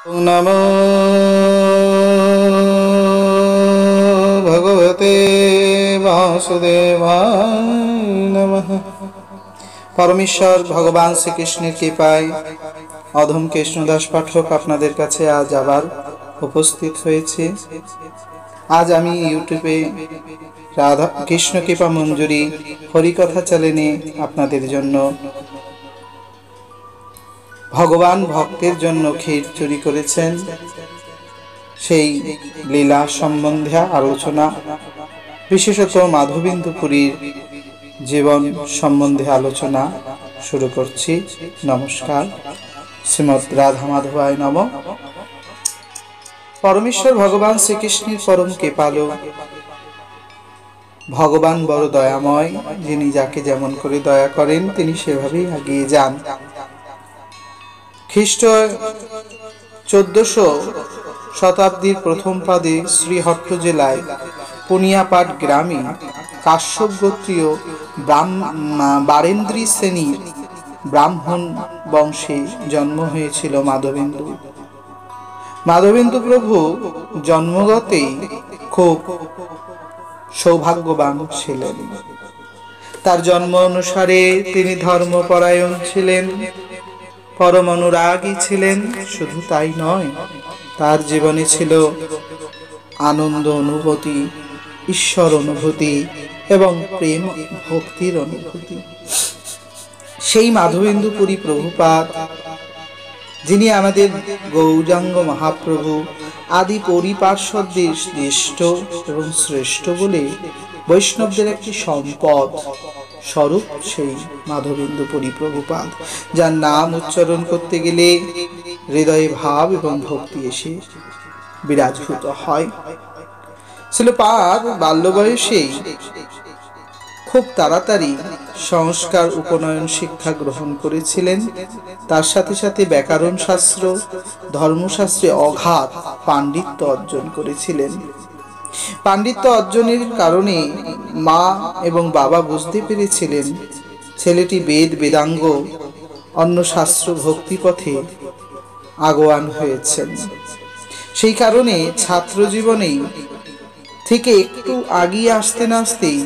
नमो भगवते वासुदेवाय नमः। परमेश्वर भगवान श्रीकृष्णের কৃপায় অধম কৃষ্ণদাস পাঠক আপনাদের কাছে আজ আবার উপস্থিত হয়েছে। আজ আমি ইউটিউবে রাধা কৃষ্ণ কৃপা মঞ্জুরি হরিকথা চ্যানেলে আপনাদের জন্য ভগবান ভক্তের জন্য ক্ষীর চুরি করেছেন সেই লীলা সম্বন্ধে আলোচনা, বিশেষত মাধবেন্দু পুরীর জীবন সম্বন্ধে আলোচনা শুরু করছি। নমস্কার। শ্রীমৎ রাধা মাধবায় নমঃ। পরমেশ্বর ভগবান শ্রীকৃষ্ণের পরম কৃপালু। ভগবান বড় দয়াময়, যিনি যাকে যেমন করে দয়া করেন তিনি সেভাবেই এগিয়ে যান। খ্রিস্ট 1400 শতাব্দীর প্রথম পাদে শ্রীহট্ট জেলায় পুনিয়াপাট গ্রামে কাশ্যপ গোত্রীয় বারেন্দ্রী শ্রেণীর ব্রাহ্মণ বংশে জন্ম হয়েছিল মাধবেন্দু। মাধবেন্দু প্রভু জন্মগতেই খুব সৌভাগ্যবান ছিলেন। তার জন্ম অনুসারে তিনি ধর্মপরায়ণ ছিলেন, পরম অনুরাগী ছিলেন। শুধু তাই নয়, তার জীবনে ছিল আনন্দ অনুভূতি, ঈশ্বর অনুভূতি এবং প্রেম ভক্তির অনুভূতি। সেই মাধবেন্দু পুরী প্রভুপাদ, যিনি আমাদের গৌরাঙ্গ মহাপ্রভু আদি পরিপার্শ্বদের জ্যেষ্ঠ এবং শ্রেষ্ঠ বলে বৈষ্ণবদের একটি সম্পদ স্বরূপ, সেই মাধবেন্দু পুরী প্রভুপাদ, যার নাম উচ্চারণ করতে গেলে হৃদয়ে ভাব এবং ভক্তি এসে বিরাজভূত হয়। শিলপাদ বাল্য বয়সেই খুব তাড়াতাড়ি সংস্কার উপনয়ন শিক্ষা গ্রহণ করেছিলেন। তার সাথে সাথে ব্যাকরণ শাস্ত্র, ধর্মশাস্ত্রে অগাধ পাণ্ডিত্য অর্জন করেছিলেন। পাণ্ডিত্য অর্জনের কারণে মা এবং বাবা বুঝতে পেরেছিলেন ছেলেটি বেদ বেদাঙ্গ অন্য শাস্ত্র ভক্তিপথে আগোয়ান হয়েছেন। সেই কারণে ছাত্র জীবনেই থেকে একটু আগিয়ে আসতে না আসতেই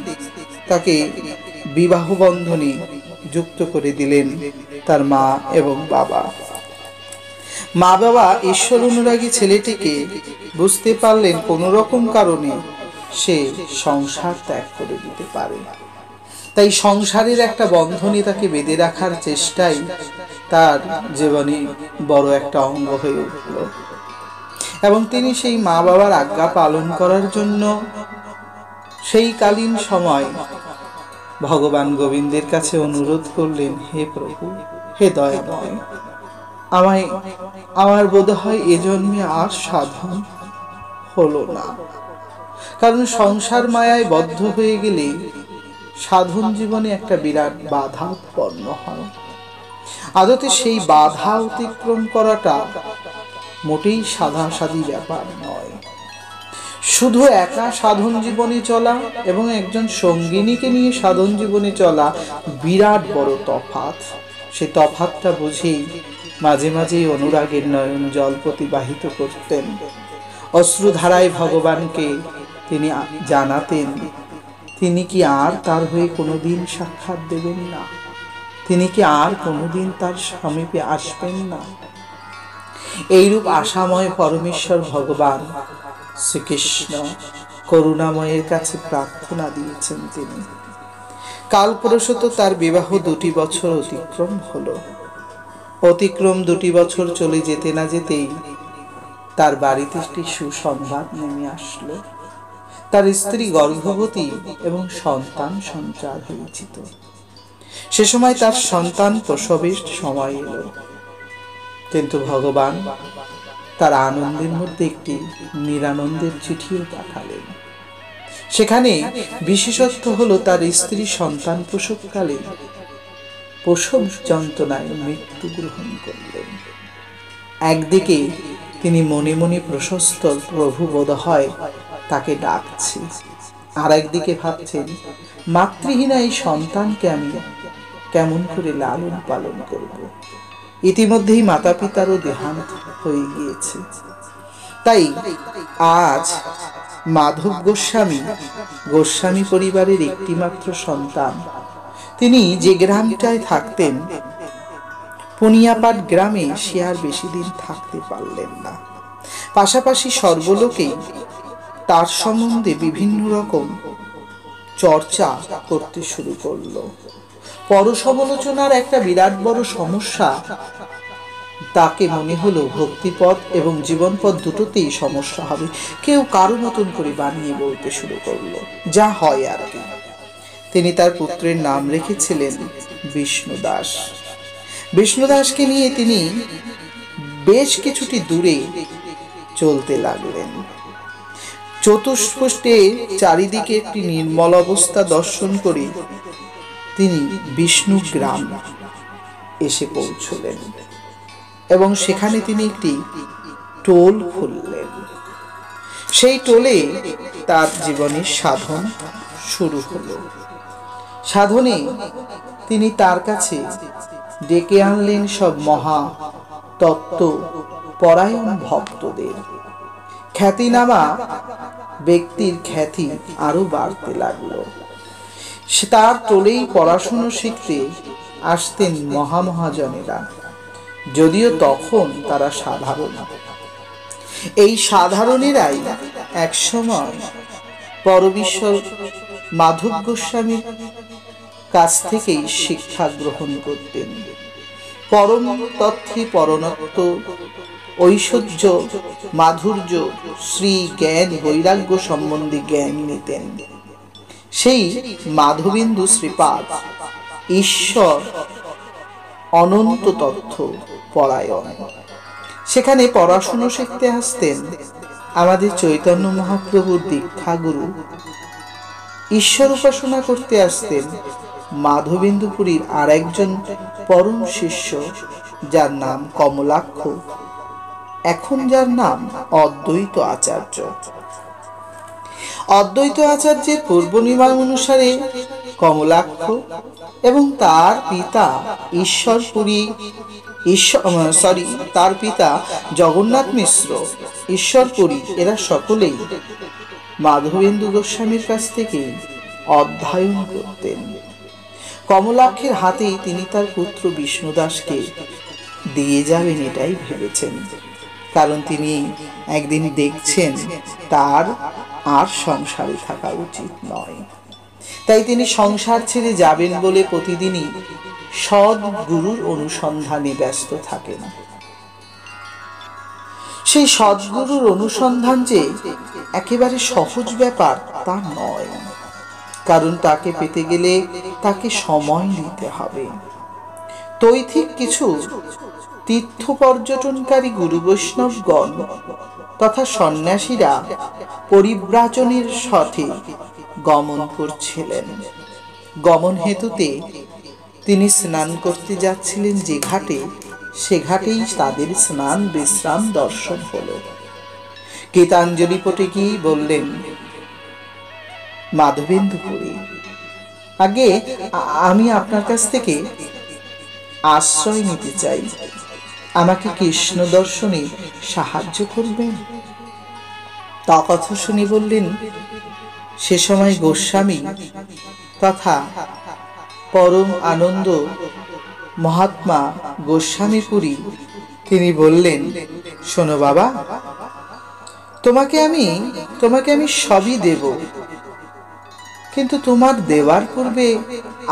তাকে বিবাহ বন্ধনে যুক্ত করে দিলেন তার মা এবং বাবা। মা বাবা ঈশ্বর অনুরাগী ছেলেটিকে বুঝতে পারলেন কোনো রকম কারণে সে সংসার ত্যাগ করে দিতে পারে, তাই সংসারের একটা বন্ধনে তাকে বেঁধে রাখার চেষ্টাই তার জীবনে বড় একটা অঙ্গ হয়ে উঠল। এবং তিনি সেই মা বাবার আজ্ঞা পালন করার জন্য সেই কালীন সময় ভগবান গোবিন্দের কাছে অনুরোধ করলেন, হে প্রভু, হে দয়াময়, আমার বোধ হয় এ জন্মে আর সাধন হলো না। কারণ সংসার মায়ায় বদ্ধ হয়ে গেলে সাধন জীবনে একটা বিরাট বাধা উৎপন্ন হয়। আদতে সেই বাধা অতিক্রম করাটা মোটেই সাধাসাধি ব্যাপার নয়। শুধু একা সাধন জীবনে চলা এবং একজন সঙ্গিনীকে নিয়ে সাধন জীবনে চলা বিরাট বড় তফাৎ। সে তফাৎটা বুঝেই মাঝে মাঝেই অনুরাগের নয়ন জল প্রতিবাহিত করতেন। অশ্রুধারায় ভগবানকে তিনি জানাতেন তিনি কি আর তার হয়ে কোনোদিন সাক্ষাৎ দেবেন না, তিনি কি আর কোনোদিন তার সমীপে আসবেন না। এইরূপ আশাময় পরমেশ্বর ভগবান শ্রীকৃষ্ণ করুণাময়ের কাছে প্রার্থনা দিয়েছেন। তিনি কালপ্রসূত তার বিবাহ 2 বছর অতিক্রম হলো। অতিক্রম 2 বছর চলে যেতে না যেতেই তার বাড়িতে একটি সুসংবাদ নেমে আসলো। তার স্ত্রী গর্ভবতী এবং সন্তান সঞ্চার হয়েছিল। সে সময় তার সন্তান প্রসবের সময় এলো, কিন্তু ভগবান তার আনন্দের মধ্যে একটি নিরানন্দের চিঠিও পাঠালেন। সেখানে বিশেষত্ব হলো তার স্ত্রী সন্তান প্রসবকালে প্রসব যন্ত্রণায় মৃত্যু গ্রহণ করলেন। একদিকে তিনি মনে মনে প্রশস্ত প্রভু বোধ হয় তাকে ডাকছে, আর একদিকে ভাবছেন মাতৃহীনা এই সন্তানকে আমি কেমন করে লালন পালন করব। ইতিমধ্যেই মাতা পিতারও দেহান্ত হয়ে গিয়েছে। তাই আজ মাধব গোস্বামী পরিবারের একটিমাত্র সন্তান। তিনি যে গ্রামটায় থাকতেন, পুনিয়াপাট গ্রামে, সে আর বেশি দিন থাকতে পারলেন না। পাশাপাশি সর্বলোকেই তার সম্বন্ধে বিভিন্ন রকম চর্চা করতে শুরু করলো। পরসমালোচনার একটা বিরাট বড় সমস্যা তাকে মনে হলো ভক্তিপথ এবং জীবনপথ দুটোতেই সমস্যা হবে। কেউ কারো মতন করে বানিয়ে বলতে শুরু করলো, যা হয় আর কি। তিনি তার পুত্রের নাম রেখেছিলেন বিষ্ণুদাস। বিষ্ণুদাসকে নিয়ে তিনি বেশ কিছুটি দূরে চলতে লাগলেন। চতুষ্পষ্টে চারিদিকে একটি নির্মল অবস্থা দর্শন করে তিনি বিষ্ণু গ্রাম এসে পৌঁছলেন এবং সেখানে তিনি একটি টোল খুললেন। সেই টোলে তার জীবনের সাধন শুরু হলো। সাধনে তিনি তার কাছে ডেকে আনলেন সব মহা তত্ত্ব পরায়ণ ভক্তদের। খ্যাতিনামা ব্যক্তির খ্যাতি আরো বাড়তে লাগলো। সে তার টোলেই পড়াশুনো শিখতে আসতেন মহামহাজনেরা, যদিও তখন তারা সাধারণ। এই সাধারণেরাই একসময় পরমেশ্বর মাধব গোস্বামীর কাছ থেকেই শিক্ষা গ্রহণ করতেন। পরম তথ্যে পরণত্ব, ঐশ্বর্য, মাধুর্য, শ্রী, জ্ঞান, বৈরাগ্য সম্বন্ধে জ্ঞান নিতেন। সেই মাধবেন্দু শ্রীপাদ ঈশ্বর অনন্ত তথ্য পরায়ণ। সেখানে পড়াশুনো শিখতে আসতেন আমাদের চৈতন্য মহাপ্রভুর দীক্ষাগুরু। ঈশ্বর উপাসনা করতে আসতেন মাধবেন্দুপুরীর আর একজন পরম শিষ্য, যার নাম কমলাক্ষ, এখন যার নাম অদ্বৈত আচার্য। অদ্বৈত আচার্যের পূর্বনির্মাণ অনুসারে কমলাক্ষ এবং তার পিতা তার পিতা জগন্নাথ মিশ্র ঈশ্বরপুরী, এরা সকলেই মাধবেন্দু গোস্বামীর কাছ থেকে অধ্যয়ন করতেন। কমলাক্ষের হাতেই তিনি তার পুত্র বিষ্ণুদাসকে দিয়ে যাবেন এটাই ভেবেছেন, কারণ তিনি একদিন দেখছেন তার আর সংসারে থাকা উচিত নয়। তাই তিনি সংসার ছেড়ে যাবেন বলে প্রতিদিনই সৎ গুরুর অনুসন্ধানে ব্যস্ত থাকেন। সেই সদ্গুরুর অনুসন্ধান যে একেবারে সহজ ব্যাপার তা নয়, কারণ তাকে পেতে গেলে তাকে সময় নিতে হবে। তৈথিক কিছু তীর্থ পর্যটনকারী গুরু বৈষ্ণবগণ তথা সন্ন্যাসীরা পরিব্রাজনের সাথে গমন করছিলেন। গমন হেতুতে তিনি স্নান করতে যাচ্ছিলেন যে ঘাটে, সে ঘাটেই তাদের স্নান বিশ্রাম দর্শন হলো। গীতাঞ্জলি পটে গিয়ে বললেন, মাধবেন্দুপুরী, আগে আমি আপনার কাছ থেকে আশ্রয় নিতে চাই, আমাকে কৃষ্ণ দর্শনে সাহায্য করবেন। তা কথা শুনে বললেন, সে সময় গোস্বামী তথা পরম আনন্দ মহাত্মা গোস্বামীপুরী তিনি বললেন, শোনো বাবা, তোমাকে আমি সবই দেব, কিন্তু তোমার দেওয়ার পূর্বে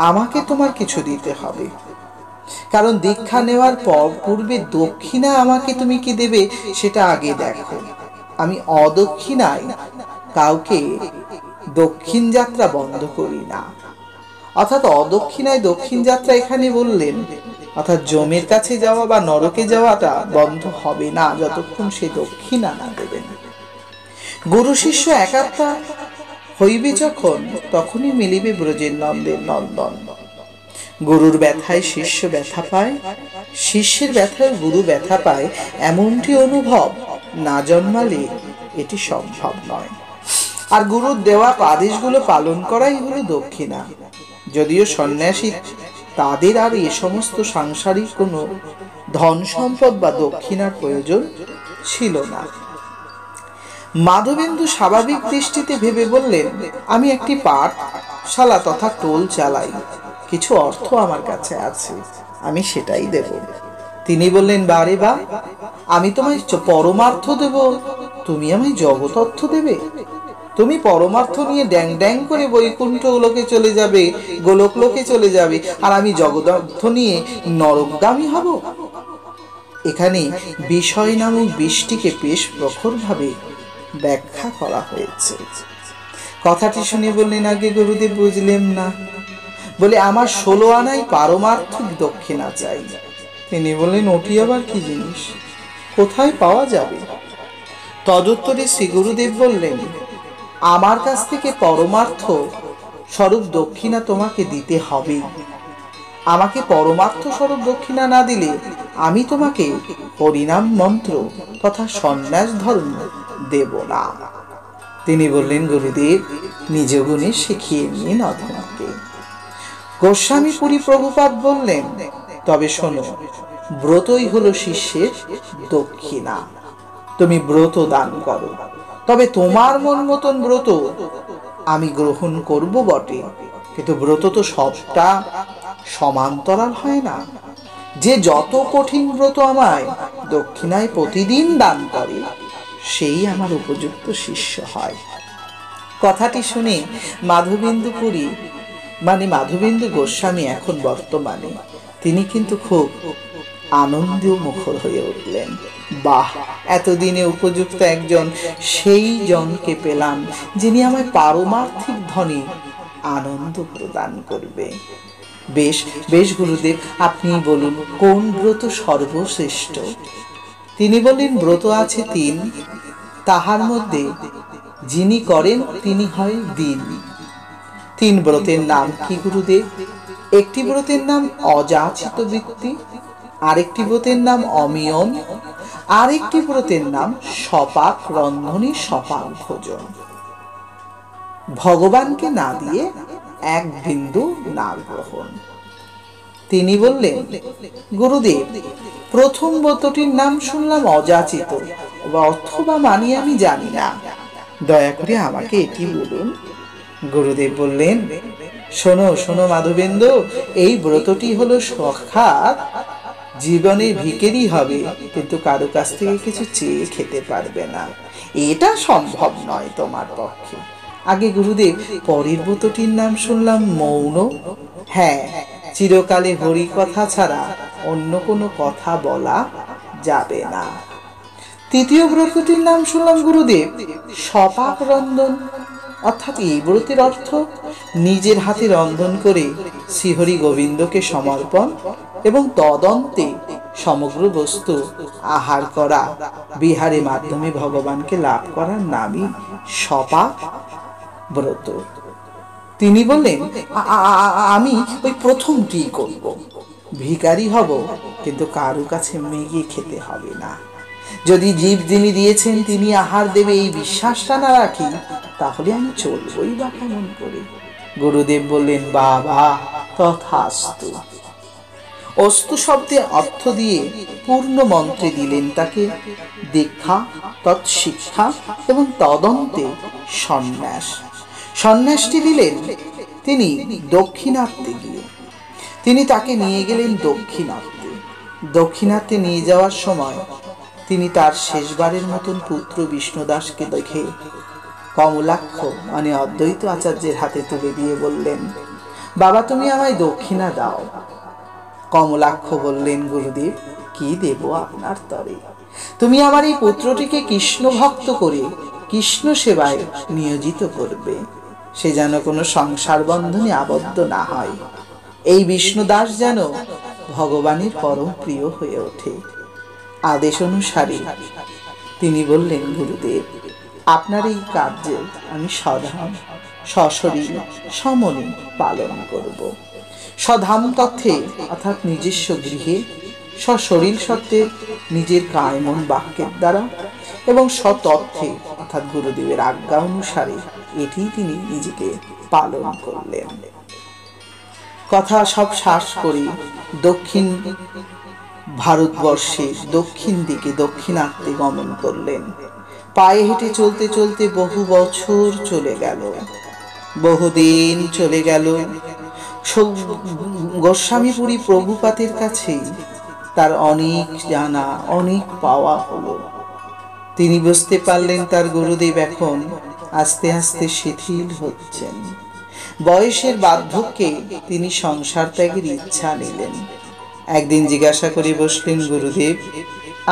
আমাকে তোমার কিছু দিতে হবে। কারণ দীক্ষা নেওয়ার পূর্বে দক্ষিণা আমাকে তুমি কি দেবে সেটা আগে দেখো। আমি অদক্ষিণায় কাউকে দক্ষিণ যাত্রা বন্ধ করি না। অর্থাৎ অদক্ষিণায় দক্ষিণ যাত্রা এখানে বললেন, অর্থাৎ যমের কাছে যাওয়া বা নরকে যাওয়াটা বন্ধ হবে না যতক্ষণ সে দক্ষিণা না দেবেন। গুরু শিষ্য একাত্মা হইবে যখন, তখনই মিলিবে ব্রজের নন্দের নন্দন। গুরুর ব্যথায় শিষ্য ব্যথা পায়, শিষ্যের ব্যথায় গুরু ব্যথা পায়, এমনটি অনুভব না জন্মালে এটি সম্ভব নয়। আর গুরুর দেওয়া আদেশগুলো পালন করাই হলো দক্ষিণা। যদিও সন্ন্যাসী তাদের আর এ সমস্ত সাংসারিক কোনো ধন সম্পদ বা দক্ষিণার প্রয়োজন ছিল না। মাধবেন্দু স্বাভাবিক দৃষ্টিতে ভেবে বললেন, আমি একটি পাঠশালা তথা টোল চালাই, কিছু অর্থ আমার কাছে আছে, আমি সেটাই দেব। তিনি বললেন, বারে বা, আমি তোমায় পরমার্থ দেব, তুমি আমায় জগৎ অর্থ দেবে? তুমি পরমার্থ নিয়ে ড্যাং ড্যাং করে বৈকুণ্ঠ লোকে চলে যাবে, গোলক লোকে চলে যাবে, আর আমি জগদর্থ নিয়ে নরকগামী হব? এখানে বিষয় নামক বিষটিকে বেশ প্রখরভাবে ব্যাখ্যা করা হয়েছে। কথাটি শুনে বললেন, আগে গুরুদেব বুঝলেন না। বলে, আমার 16 আনাই পারমার্থিক দক্ষিণা চাই। তিনি বললেন, ওটি আবার কি জিনিস, কোথায় পাওয়া যাবে? তদুত্তরে শ্রী গুরুদেব বললেন, আমার কাছ থেকে পরমার্থ স্বরূপ দক্ষিণা তোমাকে দিতে হবে। আমাকে পরমার্থ স্বরূপ দক্ষিণা না দিলে আমি তোমাকে হরিনাম মন্ত্র তথা সন্ন্যাস ধর্ম দেব না। তিনি বললেন, গুরুদেব নিজ গুণে শিখিয়ে নিন অধমাকে। গোস্বামী পুরী প্রভুপাদ বললেন, তবে শোনো, ব্রতই হলো শিষ্যের দক্ষিণা। তুমি ব্রত দান করো, তবে তোমার মন মতন ব্রত আমি গ্রহণ করব বটে, কিন্তু ব্রত তো সবটা সমান্তরাল হয় না। যে যত কঠিন ব্রত আমায় দক্ষিণায় প্রতিদিন দান করে, সেই আমার উপযুক্ত শিষ্য হয়। কথাটি শুনে মাধবেন্দু পুরী মাধবেন্দু গোস্বামী এখন বর্তমানে তিনি কিন্তু খুব আনন্দ মুখর হয়ে উঠলেন। বাহ, এতদিনে উপযুক্ত একজন সেই জনকে পেলাম যিনি আমায় পারমার্থিক ধনে আনন্দ প্রদান করবে। বেশ বেশ গুরুদেব, আপনি বলুন কোন ব্রত সর্বশ্রেষ্ঠ? তিনি বললেন, ব্রত আছে 3, তাহার মধ্যে যিনি করেন তিনি হয় দীন। 3 ব্রতের নাম কি গুরুদেব? একটি ব্রতের নাম অযাচিত বৃত্তি, আরেকটি ব্রতের নাম অমিয়ন, আরেকটি ব্রতের নাম সপাক রন্ধনে সপাক ভোজন। ভগবানকে না দিয়ে এক বিন্দু না গ্রহণ। তিনি বললেন, গুরুদেব প্রথম ব্রতটির নাম শুনলাম অযাচিত, অথবা মানি আমি জানি না, দয়া করে আমাকে এটি বলুন। গুরুদেব বললেন, শোনো শোনো মাধবেন্দু, এই ব্রতটি হলো সাক্ষাৎ জীবনে ভিখারি হবে, কিন্তু কারো কাছ থেকে কিছু চেয়ে খেতে পারবে না, এটা সম্ভব নয় তোমার পক্ষে। আগে গুরুদেব পরের ব্রতটির নাম শুনলাম মৌন। হ্যাঁ, চিরকালে হরি কথা ছাড়া অন্য কোনো কথা বলা যাবে না। তৃতীয় ব্রতটির নাম শুনলাম গুরুদেব সপাক রন্ধন, অর্থাৎ এই ব্রতের অর্থ নিজের হাতে রন্ধন করে শ্রীহরি গোবিন্দকে সমর্পণ এবং তদন্তে সমগ্র বস্তু আহার করা, বিহারের মাধ্যমে ভগবানকে লাভ করার নামই সপাক ব্রত। তিনি বললেন, আমি ওই প্রথমটি করব, ভিখারি হব, কিন্তু কারো কাছে মেঘে খেতে হবে না। যদি জীব যিনি দিয়েছেন তিনি আহার দেবে এই বিশ্বাসটা না রাখি, তাহলে আমি চলবই বা কেমন করে? গুরুদেব বললেন, বাবা তথাস্তু। অস্তু শব্দে অর্থ দিয়ে পূর্ণ মন্ত্রে দিলেন তাকে দীক্ষা, তৎশিক্ষা এবং তদন্তে সন্ন্যাস। সন্ন্যাসটি দিলেন তিনি দক্ষিণার্থে গিয়ে। তিনি তাকে নিয়ে গেলেন দক্ষিণার্থে। দক্ষিণার্থে নিয়ে যাওয়ার সময় তিনি তার শেষবারের মতন পুত্র বিষ্ণুদাসকে দেখে কমলাক্ষ মানে অদ্বৈত আচার্যের হাতে তুলে দিয়ে বললেন, বাবা তুমি আমায় দক্ষিণা দাও। কমলাক্ষ বললেন, গুরুদেব কি দেব আপনার তরে? তুমি আমার এই পুত্রটিকে কৃষ্ণ ভক্ত করে কৃষ্ণ সেবায় নিয়োজিত করবে, সে যেন কোনো সংসার বন্ধনে আবদ্ধ না হয়। এই বিষ্ণুদাস যেন ভগবানের পরম প্রিয় হয়ে ওঠে। আদেশ অনুসারে তিনি বললেন, গুরুদেব আপনার এই কার্য আমি সধাম সশরীর সমনে পালন করব। সধাম তথ্যে অর্থাৎ নিজস্ব গৃহে, সশরীর সত্ত্বে নিজের কায় মন বাক্যের দ্বারা এবং সতথ্যে অর্থাৎ গুরুদেবের আজ্ঞা অনুসারে এটি তিনি নিজেকে পালন করলেন। কথা সব শ্বাস করে দক্ষিণ ভারতবর্ষে দক্ষিণ দিকে দক্ষিণাত্যে গমন করলেন। পায়ে হেঁটে চলতে চলতে বহু বছর চলে গেল, বহুদিন চলে গেল। গোস্বামীপুরী প্রভুপাদের কাছে তার অনেক জানা, অনেক পাওয়া হলো। তিনি বুঝতে পারলেন তার গুরুদেব এখন আস্তে আস্তে শিথিল হচ্ছেন। বয়সের বার্ধক্যে তিনি সংসার ত্যাগের ইচ্ছা নিলেন। একদিন জিজ্ঞাসা করে বসলেন, গুরুদেব,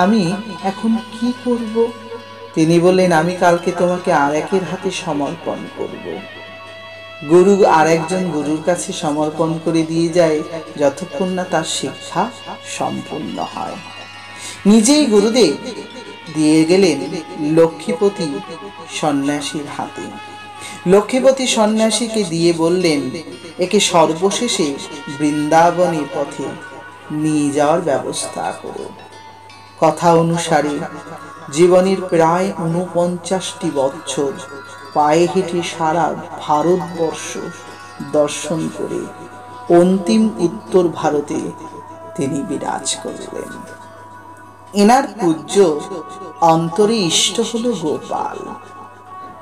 আমি এখন কি করব? তিনি বললেন, আমি কালকে তোমাকে আর একের হাতে সমর্পণ করব। গুরু আর একজন গুরুর কাছে সমর্পণ করে দিয়ে যায় যতক্ষণ না তার শিক্ষা সম্পূর্ণ হয়। নিজেই গুরুদেব দিয়ে গেলেন লক্ষ্মীপতি সন্ন্যাসীর হাতে। লক্ষ্মীপতি সন্ন্যাসীকে দিয়ে বললেন, একে সর্বশেষে বৃন্দাবনের পথে নিয়ে যাওয়ার ব্যবস্থা করো। কথা অনুসারে জীবনের প্রায় 49টি বছর পায়ে হেঁটে সারা ভারতবর্ষ দর্শন করে অন্তিম উত্তর ভারতে তিনি বিরাজ করলেন। এনার পূজ্য অন্তরে ইষ্ট হলো গোপাল।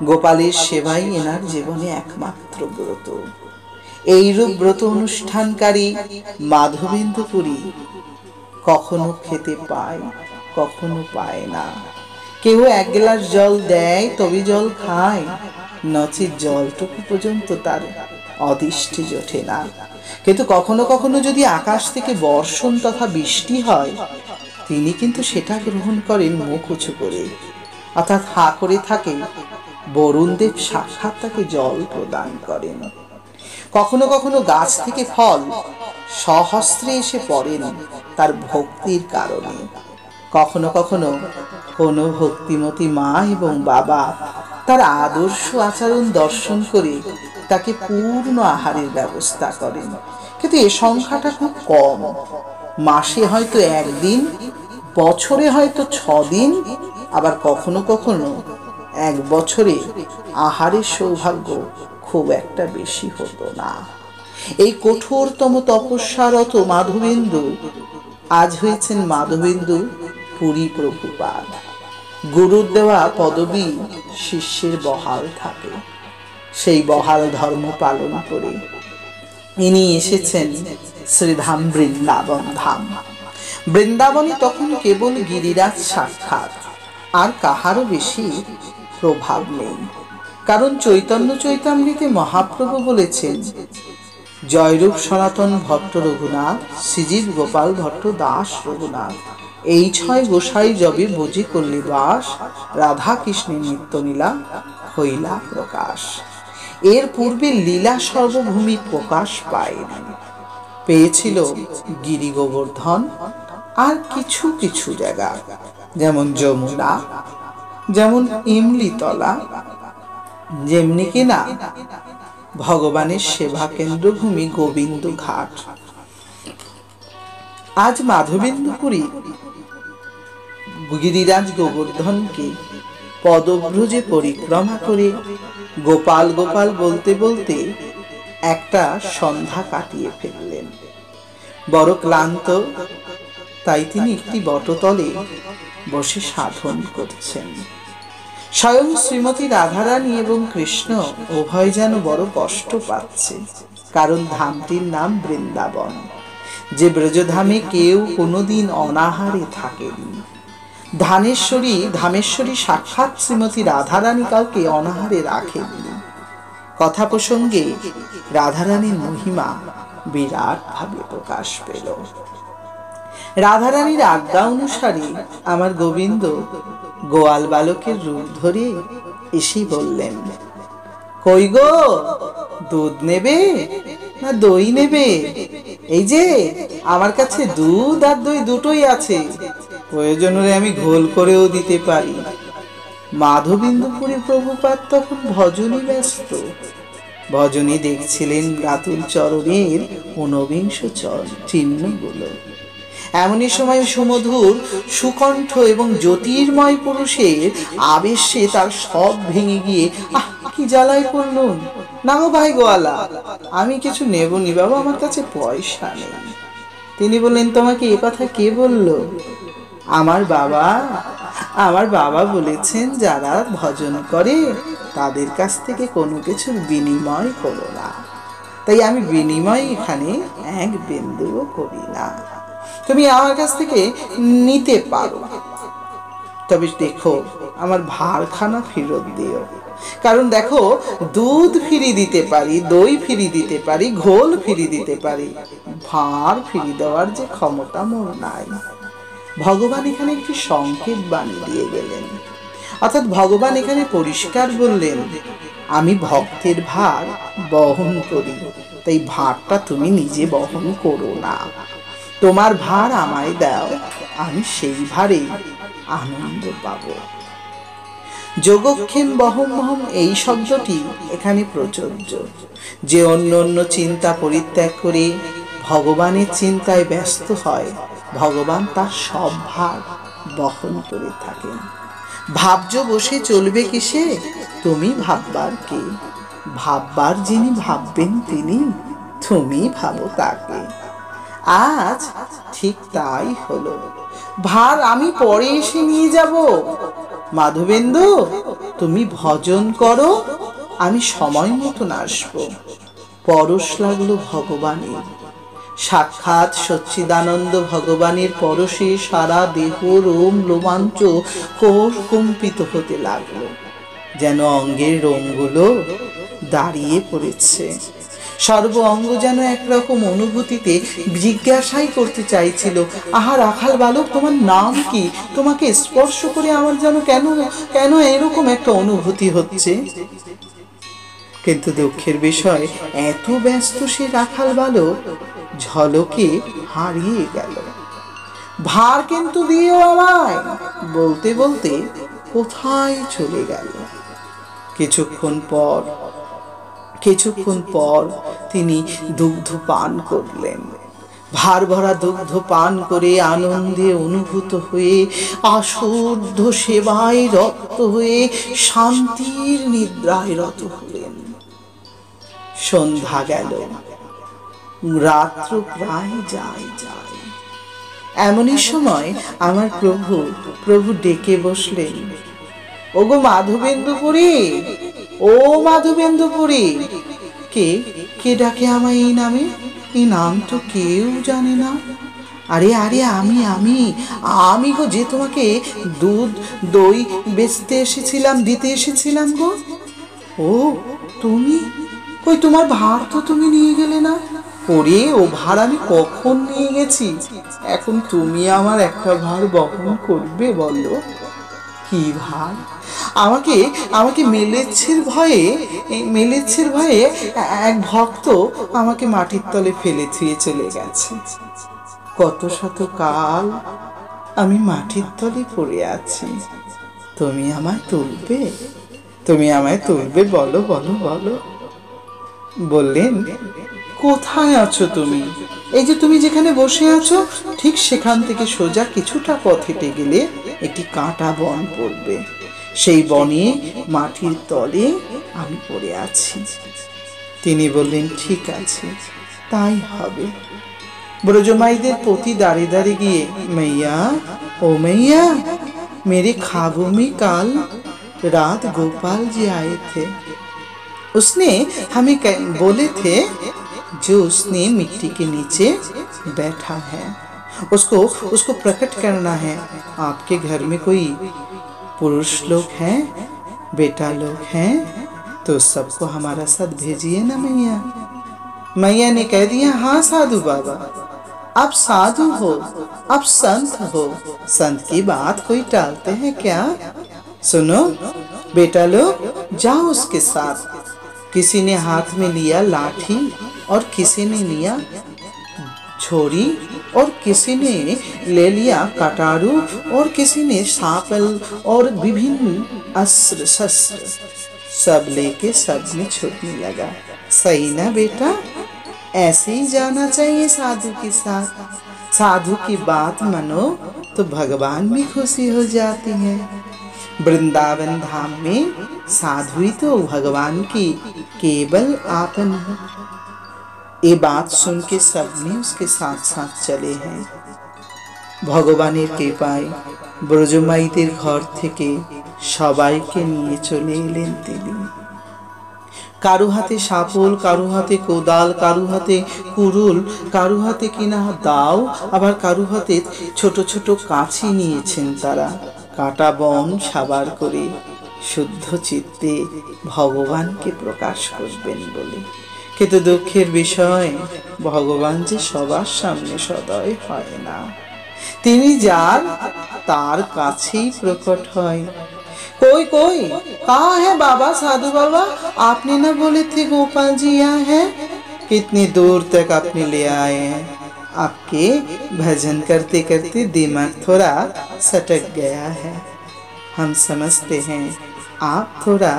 গোপালের সেবাই এনার জীবনে একমাত্র ব্রত। এইরূপ ব্রত অনুষ্ঠানকারী মাধবেন্দ্র পুরী কখনো খেতে পায়, কখনো পায় না। কেউ এক গ্লাস জল দেয় তবে জল খায়, নচেৎ জলটুকু পর্যন্ত তার অদিষ্টে জোটে না। কিন্তু কখনো কখনো যদি আকাশ থেকে বর্ষণ তথা বৃষ্টি হয়, তিনি কিন্তু সেটা গ্রহণ করেন মুখ উঁচু করে, অর্থাৎ হাঁ করে থাকে। বরুণদেব সাক্ষাৎ তাকে জল প্রদান করেন। কখনো কখনো গাছ থেকে ফল সহস্রে এসে পড়েন তার ভক্তির কারণে। কখনো কখনো কোনো ভক্তিমতী মা এবং বাবা তার আদর্শ আচরণ দর্শন করে তাকে পূর্ণ আহারের ব্যবস্থা করেন। কিন্তু এ সংখ্যাটা খুব কম। মাসে হয়তো একদিন, বছরে হয়তো 6 দিন, আবার কখনো কখনো এক বছরে আহারের সৌভাগ্য খুব একটা বেশি হতো না। এই কঠোরতম তপস্যারত মাধবেন্দু আজ হয়েছেন মাধবেন্দু পুরী প্রভুপাদ। গুরুর দেওয়া পদবী শিষ্যের বহাল থাকে। সেই বহাল ধর্ম পালন করে ইনি এসেছেন শ্রীধাম বৃন্দাবন ধাম। বৃন্দাবনে তখন কেবল গিরিরাজ সাক্ষাৎ, আর কাহারও বেশি প্রভাব নেই। কারণ চৈতন্য চৈতামৃতে মহাপ্রভু বলেছেন, জয়রূপ সনাতন ভট্ট রঘুনাথ, শ্রীজীব গোপাল ভট্ট দাস রঘুনাথ, এই 6 গোসাই যবে বুঝি করলি বাস, রাধা কৃষ্ণের নিত্য লীলা হইলা প্রকাশ। এর পূর্বে লীলা সর্বভূমি প্রকাশ পায়নি, পেয়েছিল গিরি গোবর্ধন আর কিছু কিছু জায়গা, যেমন যমুনা, যেমন ইমলিতলা, যেমনি কিনা ভগবানের সেবা কেন্দ্র ভূমি গোবিন্দ ঘাট। আজ মাধবেন্দ্র পুরী গিরিরাজ গোবর্ধনকে পদব্রজে পরিক্রমা করে গোপাল গোপাল বলতে বলতে একটা সন্ধ্যা কাটিয়ে ফেললেন। বড় ক্লান্ত, তাই তিনি একটি বটতলে বসে সাধন করছেন। স্বয়ং শ্রীমতী রাধারানী এবং কৃষ্ণ উভয় যেন বড় কষ্ট পাচ্ছে, কারণ ধামটির নাম বৃন্দাবন, যে ব্রজধামে কেউ কোনোদিন অনাহারে থাকেনি। ধামেশ্বরী সাক্ষাৎ শ্রীমতী রাধারানী কাউকে অনাহারে রাখেননি। কথা প্রসঙ্গে রাধারানীর মহিমা বিরাট ভাবে প্রকাশ পেল। রাধারানীর আজ্ঞা অনুসারে আমার গোবিন্দ গোয়াল বালকের রূপ ধরে এসে বললেন, কই গো, দুধ নেবে না দই নেবে? এই যে আমার কাছে দুধ আর দই দুটোই আছে, প্রয়োজন হলে আমি ঘোল করেও দিতে পারি। মাধবেন্দ্রপুরী প্রভুপাদ তখন ভজনে ব্যস্ত। ভজনে দেখছিলেন রাতুল চরণের 49 চিহ্নগুলো। এমনই সময় সুমধুর সুকণ্ঠ এবং জ্যোতির্ময় পুরুষের আবেশে তার সব ভেঙে গিয়ে, কি জ্বালায় পড়লুম, না গো ভাই গোয়ালা, আমি কিছু নেব নি বাবা, আমার কাছে পয়সা নেই। তিনি বললেন, তোমাকে এ কথা কে বলল? আমার বাবা। আমার বাবা বলেছেন, যারা ভজন করে তাদের কাছ থেকে কোনো কিছুর বিনিময় করো না। তাই আমি বিনিময় এখানে এক বিন্দুও করি না। তুমি আমার কাছ থেকে নিতে পারো, তবে দেখো আমার ভাড়খানা ফেরত দিও। কারণ দেখো, দুধ ফিরি দিতে পারি, দই ফিরি দিতে পারি, ঘোল ফিরি দিতে পারি, ভাড় ফিরি দেওয়ার যে ক্ষমতা মোর নাই। ভগবান এখানে একটি সংকেত বাণী দিয়ে গেলেন। অর্থাৎ ভগবান এখানে পরিষ্কার বললেন, আমি ভক্তের ভার বহন করি, তাই ভারটা তুমি নিজে বহন করো না। তোমার ভার আমায় দাও, আমি সেই ভারে আনন্দ পাব। যোগক্ষেম বহমহম এই শব্দটি এখানে প্রযোজ্য। যে অন্য অন্য চিন্তা পরিত্যাগ করে ভগবানের চিন্তায় ব্যস্ত হয়, ভগবান তার সব ভার বহন করে থাকেন। ভাবজ বসে চলবে কিসে, তুমি ভাববার কে? ভাববার যিনি ভাববেন তিনি, তুমি ভাবো তাকে। আজ ঠিক তাই হলো। ভার আমি পরে এসে নিয়ে যাব। মাধবেন্দু, তুমি ভজন করো, আমি সময় মতন আসবো। পরশ লাগলো ভগবানের। সাক্ষাৎ সচ্চিদানন্দ ভগবানের পরশে সারা দেহ রোম রোমাঞ্চ কম্পিত হতে লাগলো, যেন অঙ্গের রোমগুলো দাঁড়িয়ে পড়েছে। সর্ব অঙ্গ যেন একরকম অনুভূতিতে জিজ্ঞাসাই করতে চাইছিল, আহা রাখাল বালক, তোমার নাম কি? তোমাকে স্পর্শ করে আমার যেন কেন কেন এরকম একটা অনুভূতি হচ্ছে। কিন্তু দুঃখের বিষয়, এত ব্যস্ত সে রাখাল বালক ঝলকে হারিয়ে গেল। ভার কিন্তু দিও আমায় বলতে বলতে কোথায় চলে গেল। কিছুক্ষণ পর তিনি দুগ্ধ পান করলেন। ভার ভরা দুগ্ধ পান করে আনন্দে অনুভূত হয়ে, আশুদ্ধ সেবায় রত হয়ে শান্তির নিদ্রায় রত হলেন। সন্ধ্যা গেল, রাত্র প্রায় যায়। এমনই সময় আমার প্রভু ডেকে বসলেন, ওগো মাধবেন্দুপুরী, ও মাধবেন্দুপুরী। কে ডাকে আমায় এই নামে? এই নাম তো কেউ জানে না। আরে আরে আমি গো, যে তোমাকে দুধ দই বেচতে এসেছিলাম, দিতে এসেছিলাম গো। ও তুমি? কই, তোমার ভার তো তুমি নিয়ে গেলে না। ওরে, ও ভার আমি কখন নিয়ে গেছি? এখন তুমি আমার একটা ভার বহন করবে বলো? কি ভার? আমাকে মেলেচ্ছের ভয়ে এক ভক্ত আমাকে মাটির তলে ফেলে থুয়ে চলে গেছে। কত শত কাল আমি মাটির তলে পড়ে আছি। তুমি আমায় তুলবে? বলো বলো বলো। বললেন, কোথায় আছো তুমি? এই যে তুমি যেখানে বসে আছো, ঠিক সেখান থেকে সোজা কিছুটা পথ হেঁটে গেলে একটি কাঁটা বন পড়বে। সেই বনে মাটির তলে আমি পড়ে আছি। তিনি বললেন, ঠিক আছে, তাই হবে। ব্রজমাইদের প্রতি দাঁড়ে দাঁড়ে গিয়ে, मैया, ओ मैया, मेरे ख्वाबों में काल रात गोपाल जी आए थे। उसने हमें बोले थे, जो उसने मिट्टी के नीचे बैठा है उसको प्रकट करना है। आपके घर में कोई पुरुष लोग हैं, बेटा लोग हैं, तो सबको हमारा साथ भेजिए ना मैया। मैया ने कह दिया, हाँ साधु बाबा, आप साधु हो, आप संत हो, संत की बात कोई टालते हैं क्या? सुनो बेटा लोग, जाओ उसके साथ। किसी ने हाथ में लिया लाठी और किसी ने लिया छोरी और किसी ने ले लिया कटारू और किसी ने सापल और विभिन्न अस्त्र शस्त्र, सब लेके सब में छूटने लगा। सही ना बेटा? ऐसे ही जाना चाहिए साधु के साथ। साधु की बात मानो तो भगवान भी खुशी हो जाती है। वृंदावन धाम में साधु ही तो भगवान की केवल आपन है। ये बात सुन के सबने उसके साथ साथ चले हैं। ভগবানের কৃপায় ব্রজমাইদের ঘর থেকে সবাইকে নিয়ে চলে এলেন তিনি। কারু হাতে শাপল, কারু হাতে কোদাল, কারু হাতে কুড়ুল, কারু হাতে কিনা দাও, আবার কারু হাতে ছোট ছোট কাছি নিয়েছেন তারা, কাটা বন সাবার করে শুদ্ধ চিত্তে ভগবানকে প্রকাশ করবেন বলে। কিন্তু দুঃখের বিষয়, ভগবান যে সবার সামনে সদয় হয় না। তিনি যার তার কাছেই প্রকট হয়। कोई कोई कहाँ है बाबा? साधु बाबा, आपने ना बोले थे गोपाल जी यहाँ है? कितनी दूर तक आपने ले आए हैं? आपके भजन करते करते दिमाग थोड़ा सटक गया है। हम समझते हैं आप थोड़ा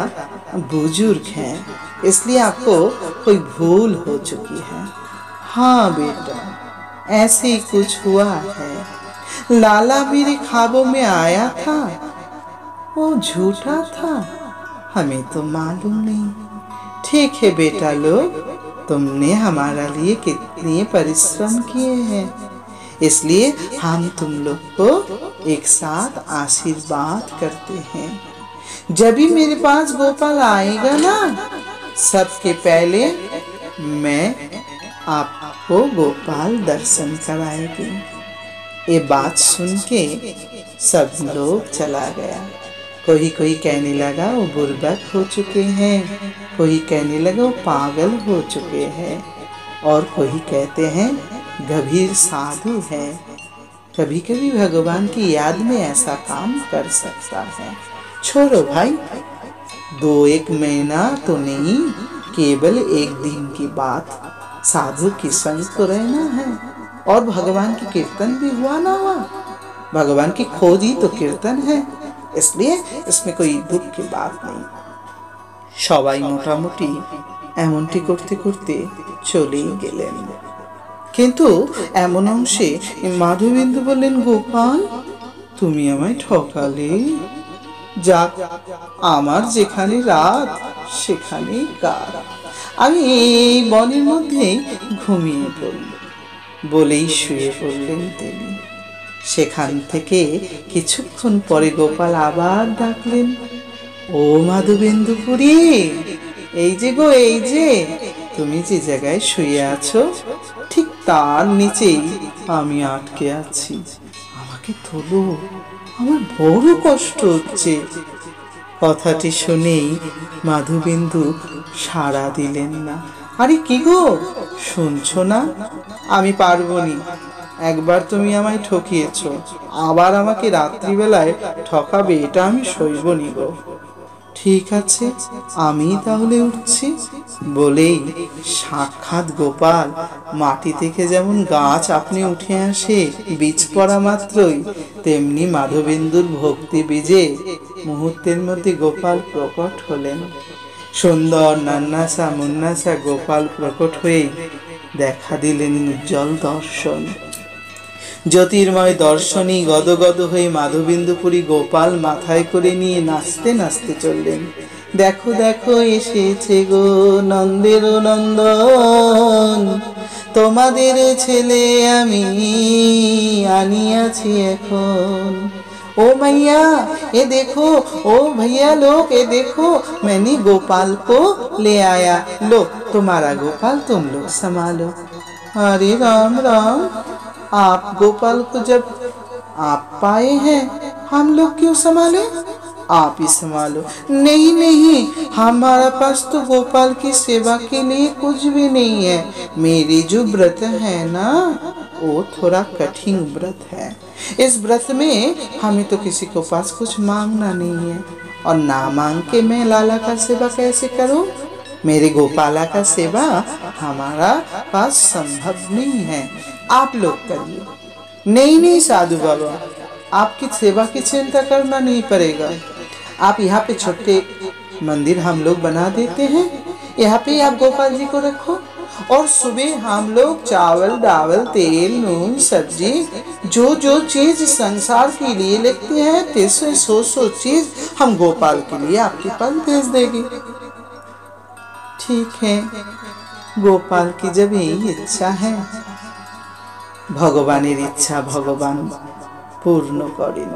बुजुर्ग हैं, इसलिए आपको कोई भूल हो चुकी है। हाँ बेटा, ऐसे ही कुछ हुआ है। लाला मेरे ख्वाबों में आया था, वो झूठा था, हमें तो मालूम नहीं। ठीक है बेटा लोग, तुमने हमारा लिए कितने परिश्रम किए हैं, इसलिए हम तुम लोग को एक साथ आशीर्वाद करते हैं। जब भी मेरे पास गोपाल आएगा ना, सबके पहले मैं आपको गोपाल दर्शन कराएगी। ये बात सुन के सब लोग चला गया। कोई कोई कहने लगा वो बुर्बक हो चुके हैं, कोई कहने लगा वो पागल हो चुके हैं, और कोई कहते हैं गंभीर साधु है। कभी कभी भगवान की याद में ऐसा काम कर सकता है। छोड़ो भाई, 2-1 महीना तो नहीं, केवल 1 दिन की बात। साधु की संग तो रहना है, और भगवान की कीर्तन भी हुआ ना हुआ, भगवान की खोज ही तो कीर्तन है, इसलिए इसमें कोई दुख की बात नहीं। সবাই মোটামুটি এমনটি করতে করতে চলেই গেলেন। কিন্তু এমন অংশে মাধবেন্দু বললেন, গোপাল তুমি আমায় ঠকালে। যাক, আমার যেখানে রাত সেখানেই কার, আমি এই বনের মধ্যেই ঘুমিয়ে পড়ল বলেই শুয়ে পড়লেন তিনি। সেখান থেকে কিছুক্ষণ পরে গোপাল আবার ডাকলেন, ও মাধবেন্দুপুরী, এই যে গো, এই যে তুমি যে জায়গায় শুয়ে আছো, ঠিক তার নিচেই আমি আটকে আছি, আমাকে তোলো, আমার বড় কষ্ট হচ্ছে। কথাটি শুনেই মাধবেন্দু সাড়া দিলেন না। আরে কি গো, শুনছো না? আমি পারবো নি, একবার তুমি আমায় ঠকিয়েছ, আবার আমাকে রাত্রিবেলায় ঠকাবে, এটা আমি সইব নি গো। ঠিক আছে, আমি তাহলে উঠছি বলেই সাক্ষাৎ গোপাল মাটি থেকে যেমন গাছ আপনি উঠে আসে বীজ পড়া মাত্রই, তেমনি মাধবেন্দুর ভক্তি বীজে মুহূর্তের মধ্যে গোপাল প্রকট হলেন। সুন্দর নান্নাসা মুন্নাসা গোপাল প্রকট হয়ে দেখা দিলেন উজ্জ্বল দর্শন। জ্যোতির্ময় দর্শনী গদগদ হয়ে মাধবেন্দুপুরী গোপাল মাথায় করে নিয়ে নাচতে নাচতে চললেন। দেখো দেখো এসেছে গো নন্দের নন্দন, তোমাদের ছেলে আমি আনিয়াছি এখন। ओ मैया ये देखो, ओ भैया लोग ये देखो, मैंने गोपाल को ले आया, लो तुम्हारा गोपाल तुम लोग संभालो। अरे राम राम, आप गोपाल को जब आप पाए हैं, हम लोग क्यों संभाले? आप ही संभालो। नहीं नहीं, हमारा पास तो गोपाल की सेवा के लिए कुछ भी नहीं है। मेरी जो व्रत है ना, वो थोड़ा कठिन व्रत है। इस व्रत में हमें तो किसी को पास कुछ मांगना नहीं है, और ना मांग के मैं लाला का सेवा कैसे करूं? मेरे गोपाला का सेवा हमारा पास संभव नहीं है, आप लोग करिए। नहीं नहीं साधु बाबा, आपकी सेवा की चिंता करना नहीं पड़ेगा। आप यहाँ पे छोटे मंदिर हम लोग बना देते हैं, यहाँ पे आप गोपाल जी को रखो, और सुबह हम लोग चावल दावल तेल नून सब्जी जो जो चीज संसार के लिए लेते हैं, 300 चीज हम गोपाल के लिए आपके पास भेज देंगे। ठीक है, গোপাল কি যাবে এই ইচ্ছা? হ্যাঁ, ভগবানের ইচ্ছা ভগবান পূর্ণ করেন।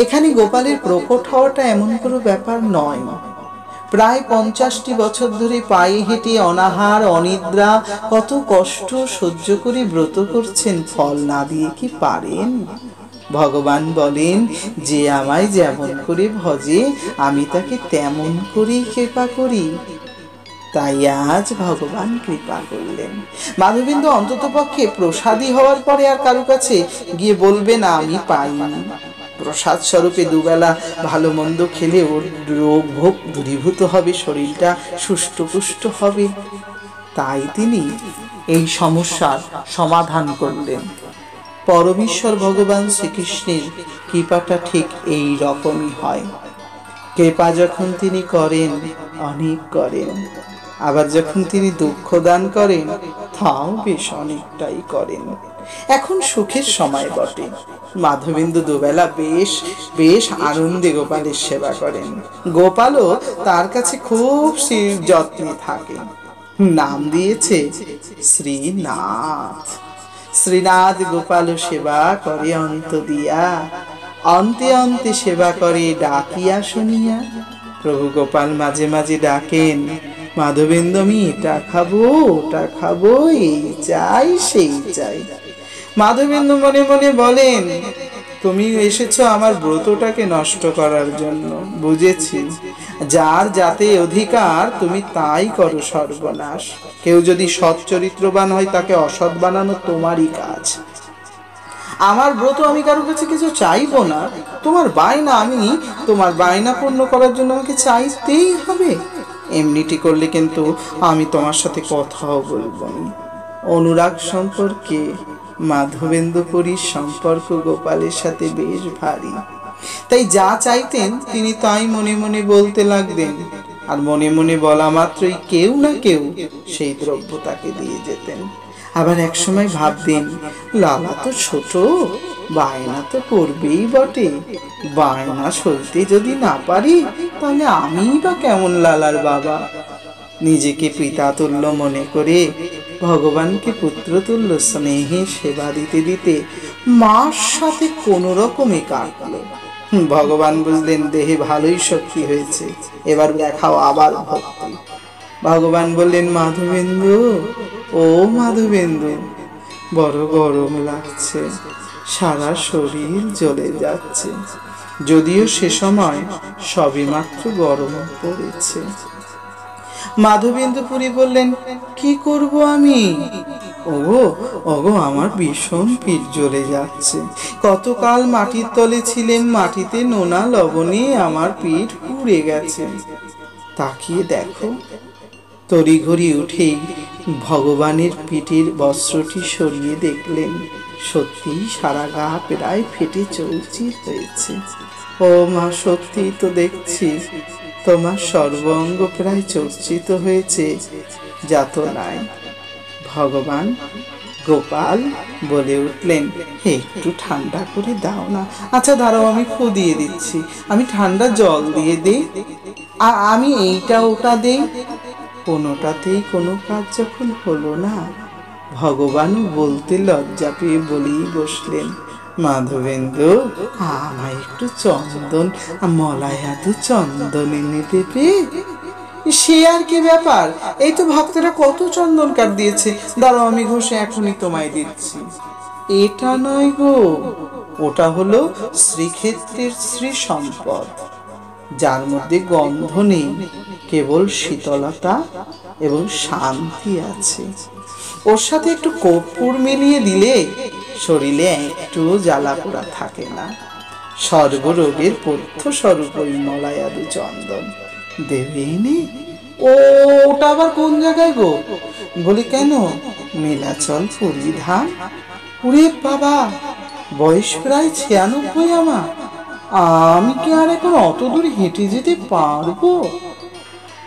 এখানে গোপালের প্রকট হওয়াটা এমন কোনো ব্যাপার নয়। প্রায় 50টি বছর ধরে পায়ে হেঁটে অনাহার অনিদ্রা কত কষ্ট সহ্য করে ব্রত করছেন, ফল না দিয়ে কি পারেন? ভগবান বলেন, যে আমায় যেমন করে ভজে আমি তাকে তেমন করেই কৃপা করি। তাই আজ ভগবান কৃপা করলেন। মাধবেন্দু অন্তত পক্ষে প্রসাদী হওয়ার পরে আর কারো কাছে গিয়ে বলবে না আমি পাইনি। প্রসাদ স্বরূপে দুবেলা ভালো মন্দ খেলে ওর রোগ ভোগ দূরীভূত হবে, শরীরটা সুষ্ঠুপুষ্ট হবে। তাই তিনি এই সমস্যার সমাধান করলেন। পরমেশ্বর ভগবান শ্রীকৃষ্ণের কৃপাটা ঠিক এই রকমই হয়। কৃপা যখন তিনি করেন অনেক করেন, আবার যখন তিনি দুঃখ দান করেন তাও বেশ অনেকটাই করেন। এখন সুখের সময় বটে। মাধবেন্দু দুবেলা বেশ বেশ আনন্দে গোপালের সেবা করেন। গোপালও তার কাছে খুব যত্নে থাকে। নাম দিয়েছে শ্রীনাথ। শ্রীনাথ গোপাল সেবা করে অন্ত দিয়া, অন্তে অন্তে সেবা করে ডাকিয়া শুনিয়া। প্রভু গোপাল মাঝে মাঝে ডাকেন, মাধবেন্দু আমি এটা খাবো ওটা খাবো, এই চাই সেই চাই। মাধবেন্দু মনে মনে বলেন, তুমি এসেছো আমার ব্রতটাকে নষ্ট করার জন্য, বুঝেছি। যার যাতে অধিকার তুমি তাই করো সর্বনাশ। কেউ যদি সৎ চরিত্রবান হয় তাকে অসৎ বানানো তোমারই কাজ। আমার ব্রত আমি কারো কাছে কিছু চাইবো না, তোমার বায়না আমি তোমার বায়না পূর্ণ করার জন্য আমাকে চাইতেই হবে। এমনিটি করলে কিন্তু আমি তোমার সাথে কথাও বলবো না। অনুরাগ সম্পর্কে মাধবেন্দুপুরীর সম্পর্ক গোপালের সাথে বেশ ভারী। তাই যা চাইতেন তিনি তাই মনে মনে বলতে লাগতেন, আর মনে মনে বলা মাত্রই কেউ না কেউ সেই দ্রব্য তাকে দিয়ে যেতেন। আবার একসময় ভাবতেন, লালা তো ছোট, বায়না তো করবেই বটে, বায়না সইতে যদি না পারি তাহলে আমি বা কেমন লালার বাবা। নিজেকে পিতাতুল্য মনে করে ভগবানকে পুত্রতুল্য স্নেহে সেবা দিতে দিতে মার সাথে কোনো রকমে কাটলো। ভগবান বুঝলেন দেহে ভালোই শক্তি হয়েছে, এবার দেখাও আবার ভক্তি। ভগবান বললেন, মাধবেন্দু, ও মাধবেন্দু, বড় গরম লাগছে, সারা শরীর জ্বলে যাচ্ছে, যদিও সে সময় সবেমাত্র গরম পড়েছে। মাধবেন্দুপুরী বললেন, কি করব আমি? ওগো ওগো, আমার ভীষণ পিঠ জ্বলে যাচ্ছে। কতকাল মাটির তলে ছিলেন, মাটিতে নোনা লবণে আমার পিঠ পুড়ে গেছে। তাকিয়ে দেখো। তড়িঘড়ি উঠেই ভগবানের পিঠের বস্ত্রটি সরিয়ে দেখলেন, সত্যি সারা গা প্রায় ফেটে চৌচির হয়েছে। ও মা, সত্যি তো দেখছি তোমার সর্বাঙ্গ প্রায় চর্চিত হয়েছে যাতনায়। ভগবান গোপাল বলে উঠলেন, একটু ঠান্ডা করে দাও না। আচ্ছা দাঁড়াও, আমি ফু দিয়ে দিচ্ছি, আমি ঠান্ডা জল দিয়ে দেই, আমি এইটা ওটা দেই। কোনোটাতেই কোনো কাজ যখন হলো না, ভগবানও বলতে লজ্জা পেয়ে বলেই বসলেন, মাধবেন্দু, আমায় একটু চন্দন, মলায়াতু চন্দন এনে দেবে? সে আর কি ব্যাপার, এই তো ভক্তরা কত চন্দন কাঠ দিয়েছে, দাঁড়াও আমি ঘষে এখনই তোমায় দিচ্ছি। এটা নয় গো, ওটা হলো শ্রীক্ষেত্রের শ্রী সম্পদ, যার মধ্যে গন্ধ নেই, কেবল শীতলতা এবং শান্তি আছে। ওর সাথে একটু কর্পূর মিলিয়ে দিলে শরীরে একটু জ্বালা পোড়া থাকে না। সর্বরোগের পথ্য স্বরূপ ওই মলায়াদু চন্দন দেবেনি। ওটা আবার কোন জায়গায় গো? বলি কেন, নীলাচল পরিধান। ওরে বাবা, বয়স প্রায় 96 আমার, আমি কি আর এখন অত দূর হেঁটে যেতে পারবো?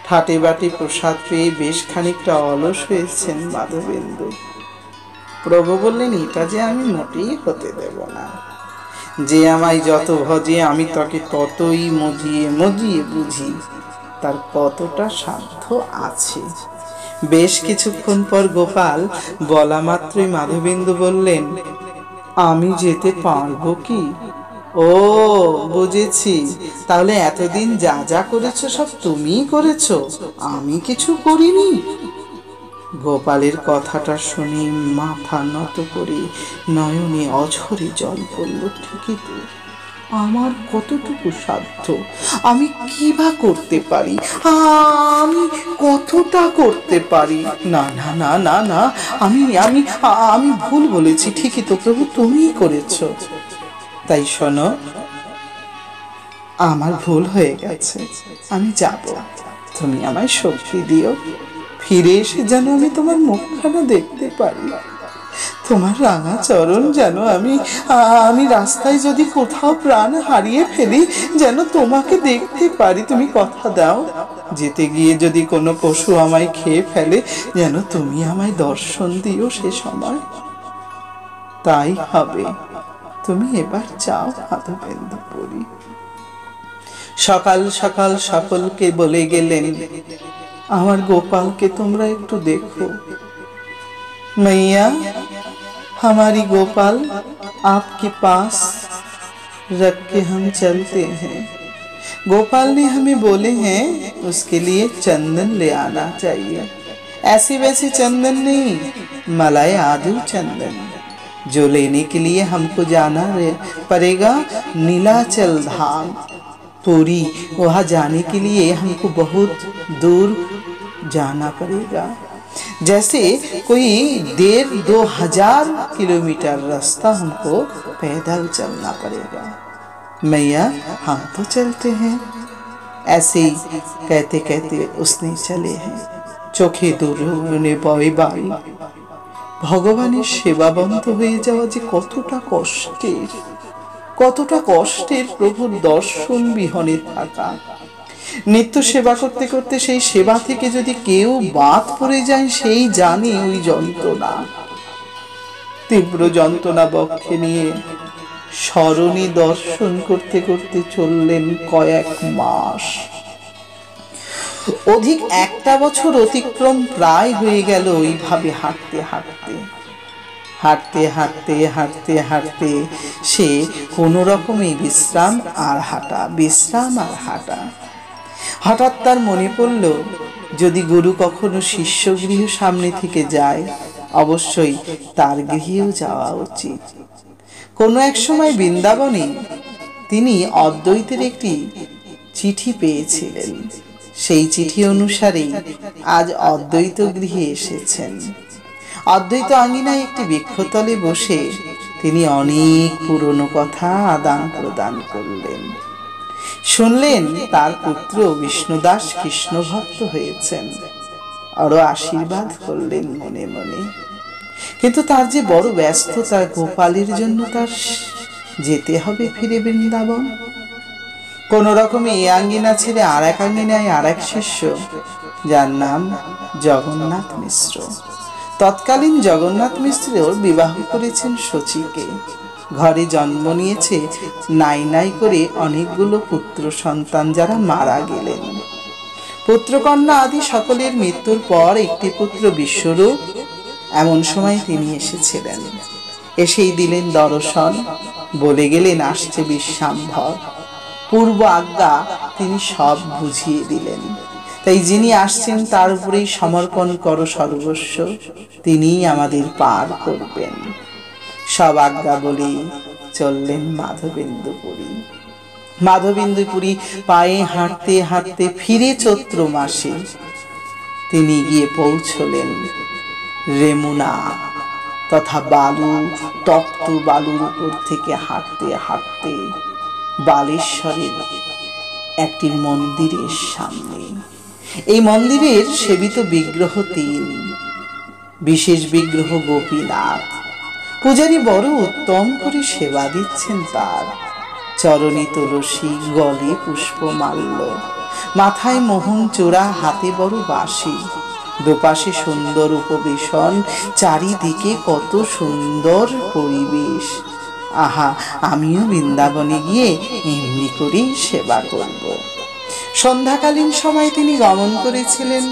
ঠাটে বাটে প্রসাদ পেয়ে বেশ খানিকটা অলস হয়েছেন মাধবেন্দু। প্রভু বললেন, এটা যে আমি মোটেই হতে দেব না। যে আমায় যত ভজে আমি তাকে ততই মজিয়ে মজিয়ে বুঝি তার কতটা সাধ্য আছে। বেশ কিছুক্ষণ পর গোপাল বলা মাত্রই মাধবেন্দু বললেন, আমি যেতে পারবো কি? ও, বুঝেছি, তাহলে এতদিন যা যা করেছো সব তুমিই করেছো, আমি কিছু করিনি? গোপালের কথাটা শুনে মাথা নত করে নয়নে অঝরে জল পড়ল। ঠিকই তো, আমার কতটুকু সাধ্য, আমি কি বা করতে পারি, আমি কতটা করতে পারি? না না না না না, আমি আমি আমি ভুল বলেছি। ঠিকই তো প্রভু, তুমিই করেছো। তাই শোনো, আমার ভুল হয়ে গেছে, আমি যাব, তুমি আমায় শক্তি দিও, ফিরে এসে যেন আমি তোমার মুখখানা দেখতে পারি, তোমার রাঙা চরণ যেন আমি আমি রাস্তায় যদি কোথাও প্রাণ হারিয়ে ফেলি যেন তোমাকে দেখতে পারি। তুমি কথা দাও, যেতে গিয়ে যদি কোনো পশু আমায় খেয়ে ফেলে যেন তুমি আমায় দর্শন দিও সে সময়। তাই হবে, তুমি এবার যাও মাধবেন্দুপুরী। সকাল সকাল সকলকে বলে গেলেন, আমার গোপালকে তোমরা একটু देखो। मैया, हमारी गोपाल आपके पास रख के हम चलते हैं। गोपाल ने हमें बोले हैं उसके लिए चंदन ले आना चाहिए। ऐसे वैसे चंदन नहीं, मलाई आदू चंदन, जो लेने के लिए हमको जाना पड़ेगा नीलाचल धाम। पूरी वहाँ जाने के लिए हमको बहुत दूर जाना पड़ेगा, जैसे कोई 1,500 किलोमीटर रास्ता हमको पैदल चलना पड़ेगा। मैया, हम तो चलते हैं। ऐसे ही कहते कहते उसने चले हैं। चोखे दूर होने बय बाई। ভগবানের সেবাবন্ত হয়ে যাওয়া যে কতটা কষ্টের, কতটা কষ্টের প্রভুর দর্শন বিহনে থাকা। নিত্য সেবা করতে করতে সেই সেবা থেকে যদি কেউ বাদ পড়ে যায় সেই জানে ওই যন্ত্রণা। তীব্র যন্ত্রণা বক্ষে নিয়ে স্মরণে দর্শন করতে করতে চললেন কয়েক মাস। অধিক একটা বছর অতিক্রম প্রায় হয়ে গেল ওইভাবে হাঁটতে হাঁটতে হাঁটতে হাঁটতে হাঁটতে হাঁটতে সে কোনো রকমে বিশ্রাম আর হাঁটা, বিশ্রাম আর হাঁটা। হঠাৎ তার মনে পড়ল, যদি গুরু কখনো শিষ্য গৃহ সামনে থেকে যায় অবশ্যই তার গৃহেও যাওয়া উচিত। কোনো এক সময় বৃন্দাবনে তিনি অদ্বৈতের একটি চিঠি পেয়েছিলেন। সেই চিঠি অনুসারে আজ অদ্বৈত গৃহে এসেছেন। অদ্বৈত আঙিনায় একটি বৃক্ষতলে বসে তিনি অনেক পুরনো কথা আদান প্রদান করলেন। শুনলেন তার পুত্র বিষ্ণুদাস কৃষ্ণ ভক্ত হয়েছেন, আরো আশীর্বাদ করলেন মনে মনে। কিন্তু তার যে বড় ব্যস্ততা, গোপালের জন্য তার যেতে হবে ফিরে বৃন্দাবন। কোন রকমে এ আঙ্গিনা ছেড়ে আর এক আঙ্গিনায় আর এক শিষ্য, যার নাম জগন্নাথ মিশ্র। তৎকালীন জগন্নাথ মিশ্র বিবাহ করেছেন শচীকে। ঘরে জন্ম নিয়েছে নাই নাই করে অনেকগুলো পুত্র সন্তান, যারা মারা গেলেন। পুত্রকন্যা আদি সকলের মৃত্যুর পর একটি পুত্র বিশ্বরূপ এমন সময় তিনি এসেছিলেন। এসেই দিলেন দর্শন, বলে গেলেন আসছে বিশ্বাম্ভর। পূর্ব আজ্ঞা তিনি সব বুঝিয়ে দিলেন। তাই যিনি আসছেন তার উপরেই সমর্পণ করো সর্বস্ব, তিনিই আমাদের পার করবেন। সব আজ্ঞা বলে চললেন মাধবেন্দুপুরী। মাধবেন্দুপুরী পায়ে হাঁটতে হাঁটতে ফিরে চৈত্র মাসে তিনি গিয়ে পৌঁছলেন রেমুনা তথা বালু, তপ্ত বালুর উপর থেকে হাঁটতে হাঁটতে বালেশ্বরের একটি মন্দিরের সামনে। এই মন্দিরের সেবিত বিগ্রহ ৩, বিশেষ বিগ্রহ গোপীনাথ। পূজারী বড় উত্তম করে সেবা দিচ্ছেন তার। চরণে তুলসী, গলে পুষ্পমাল্য, মাথায় মোহন চূড়া, হাতে বড় বাঁশি, দুপাশে সুন্দর উপবেশন, চারিদিকে কত সুন্দর পরিবেশ। আহা, আমিও বৃন্দাবনে গিয়ে এমনি করেই সেবা করব। সন্ধ্যাকালীন সময় তিনি গমন করেছিলেন।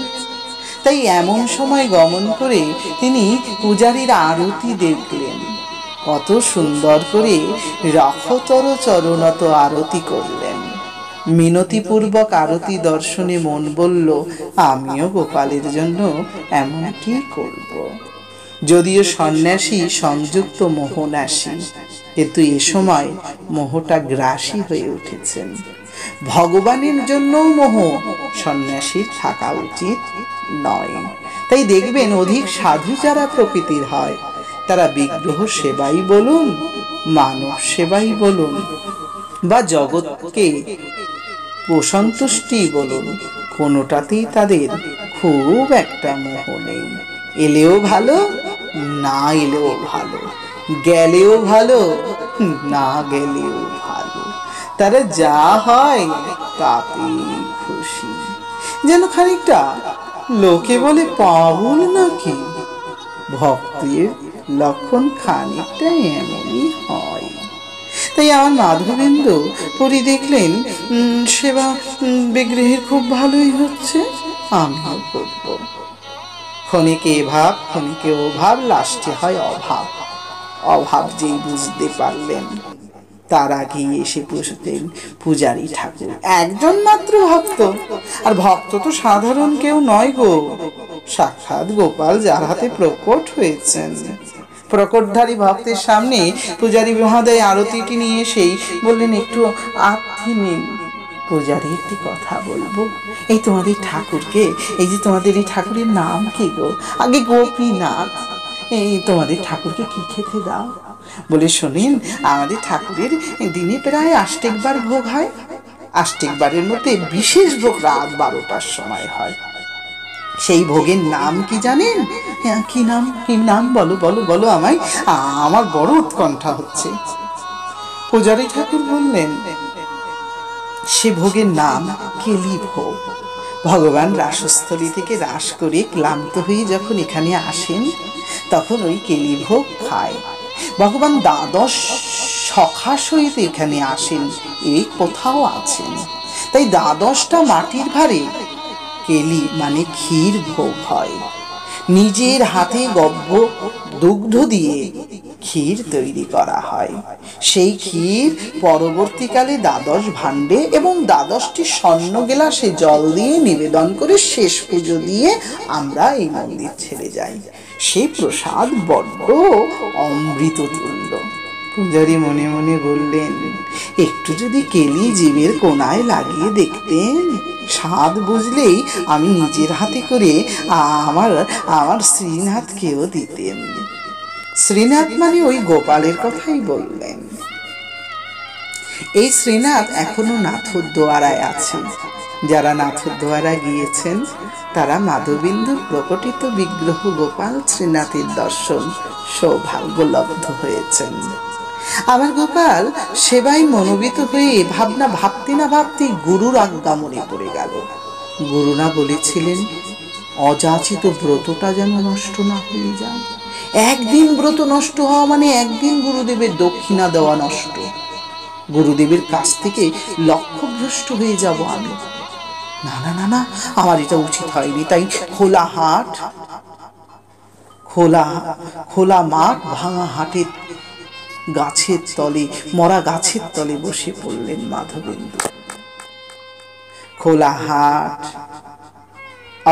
তাই এমন সময় গমন করে তিনি পূজারীর আরতি দেখলেন। কত সুন্দর করে রখতর চরণত আরতি করলেন। মিনতিপূর্বক আরতি দর্শনে মন বলল, আমিও গোপালের জন্য এমনটি করব। যদিও সন্ন্যাসী সংযুক্ত মোহনাসী, কিন্তু এ সময় মোহটা গ্রাসী হয়ে উঠেছেন। ভগবানের জন্য মোহ সন্ন্যাসীর থাকা উচিত নয়। তাই দেখবেন অধিক সাধু যারা প্রকৃতির হয়, তারা বিগ্রহ সেবাই বলুন, মানব সেবাই বলুন, বা জগৎকে প্রসন্তুষ্টি বলুন, কোনোটাতেই তাদের খুব একটা মোহ নেই। এলেও ভালো, না এলেও ভালো, গেলেও ভালো, না গেলেও ভালো, তারা যা হয় তাতেই খুশি। যেন খানিকটা লোকে বলে পাগল নাকি। ভক্তের লক্ষণ খানিকটা এমনই হয়। তাই আমার মাধবেন্দ্র পরি দেখলেন সেবা বিগ্রহের খুব ভালোই হচ্ছে, আমিও করব। ক্ষণিকে এভাব, ক্ষণিকে ওভাব, লাস্টে হয় অভাব। অভাব যেই বুঝতে পারলেন, তার আগে এসে বসতেন পূজারী ঠাকুর, একজন মাত্র ভক্ত। আর ভক্ত তো সাধারণ কেউ নয় গো, সাক্ষাৎ গোপাল যার হাতে প্রকট হয়েছেন। প্রকটধারী ভক্তের সামনে পূজারী মহোদয় আরতিটি নিয়ে এসেই বললেন, একটু আত্মি নিন। পূজারী, একটি কথা বলবো। এই তোমাদের ঠাকুরকে, এই যে তোমাদের এই ঠাকুরের নাম কি গো? আগে গোপীনাথ। এই তোমাদের ঠাকুরকে কি খেতে দাও? বলে, শোনেন, আমাদের ঠাকুরের দিনে প্রায় 8 বার ভোগ হয়। 8 বারের মধ্যে বিশেষ ভোগ রাত 12টার সময় হয়। সেই ভোগের নাম কি জানেন? কি নাম? কি নাম? বলো বলো বলো আমায়, আমার বড় উৎকণ্ঠা হচ্ছে। পূজারী ঠাকুর বললেন, সে ভোগের নাম কেলি ভোগ। ভগবান রাসস্থলী থেকে রাস করে ক্লান্ত হয়ে যখন এখানে আসেন, তখন ওই কেলি ভোগ খায়। ভগবান দ্বাদশ সখা সহিত এখানে আসেন, এই কোথাও আছেন। তাই দ্বাদশটা মাটির ভারে কেলি মানে ক্ষীর ভোগ হয়। নিজের হাতে গব্য দুগ্ধ দিয়ে ক্ষীর তৈরি করা হয়। সেই ক্ষীর পরবর্তীকালে দ্বাদশ ভাণ্ডে এবং 12টি স্বর্ণ গেলাসে জল দিয়ে নিবেদন করে শেষ পুজো দিয়ে আমরা এই মন্দির ছেড়ে যাই। সেই প্রসাদ বড্ড অমৃত তুল্য। পূজারী মনে মনে বললেন, একটু যদি কেলি জীবের কোনায় লাগিয়ে দেখতেন, স্বাদ বুঝলেই আমি নিজের হাতে করে আমার আমার শ্রীনাথকেও দিতেন। শ্রীনাথ মানে ওই গোপালের কথাই বললেন। এই শ্রীনাথ এখনো নাথদ্বারায় আছে। যারা নাথদ্বারা গিয়েছেন, তারা মাধবেন্দুর প্রকটিত বিগ্রহ গোপাল শ্রীনাথের দর্শন সৌভাগ্যলব্ধ হয়েছেন। আমার গোপাল সেবাই মনোবিত হয়ে ভাবনা ভাবতে না ভাবতে গুরুর আজ্ঞা মনে পড়ে গেল। গুরুনা বলেছিলেন, অযাচিত ব্রতটা যেন নষ্ট না হয়ে যায়। একদিন ব্রত নষ্ট হওয়া মানে একদিন গুরুদেবের দক্ষিণা দেওয়া নষ্ট। গুরুদেবের কাছ থেকে লক্ষ্যভ্রষ্ট হয়ে যাব আমি। না না না না, আমার এটা উচিত হয়নি। তাই খোলা হাট, খোলা মাঠ, ভাঙা হাটের গাছের তলে, মরা গাছের তলে বসে পড়লেন মাধবেন্দু। খোলা হাট,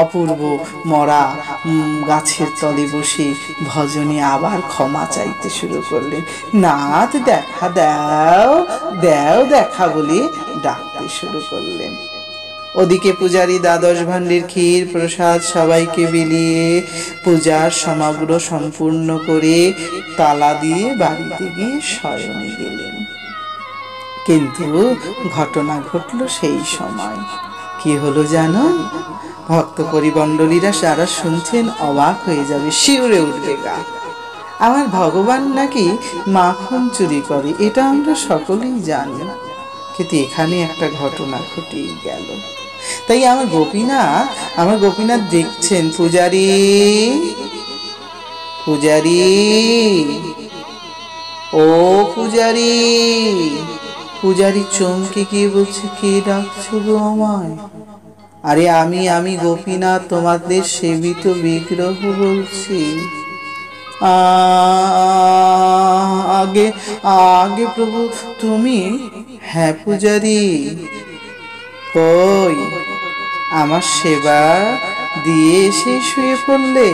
অপূর্ব মরা গাছের তলে বসে ভজনে আবার ক্ষমা চাইতে শুরু করলেন। নাথ, দেখা দাও, দাও দেখা বলে ডাকতে শুরু করলেন। ওদিকে পূজারী দ্বাদশ ভাণ্ডের ক্ষীর প্রসাদ সবাইকে বিলিয়ে পূজার সমগ্র সম্পূর্ণ করে তালা দিয়ে বাড়িতে গিয়ে শয়নে গেলেন। কিন্তু ঘটনা ঘটল সেই সময়। কি হলো জানো? ভক্ত পরিমণ্ডলীরা যারা শুনছেন অবাক হয়ে যাবে, শিউরে উঠবে গা। আমার ভগবান নাকি মাখন চুরি করে, এটা আমরা সকলেই জানি। কিন্তু এখানে একটা ঘটনা ঘটেই গেল। তাই আমার গোপীনাথ দেখছেন, পূজারি, পূজারি, ও পূজারি। পূজারি চমকে গিয়ে বলছে, কে ডাকছো গো আমায়? আরে আমি গোপীনাথ তোমাদের সেবিত বিগ্রহ বলছি। আগে আগে প্রভু তুমি? হ্যাঁ পূজারি। কই আমার সেবা দিয়ে এসে শুয়ে পড়লে?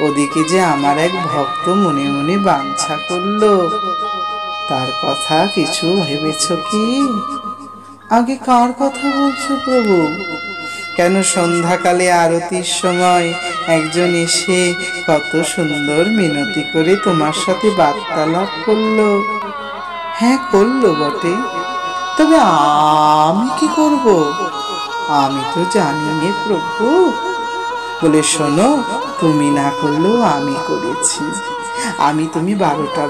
ওদিকে যে আমার এক ভক্ত মনে মনে বাঞ্ছা করলো, তার কথা কিছু ভেবেছ কি? আগে কার কথা বলছো প্রভু? কেন সন্ধ্যাকালে আরতির সময় একজন এসে কত সুন্দর মিনতি করে তোমার সাথে বার্তালাপ করলো। হ্যাঁ করলো বটে, তবে আমি কি করব? আমি তো জানি নে প্রভু। বলে শোনো, তুমি না করলেও আমি করেছি। তুমি 12টা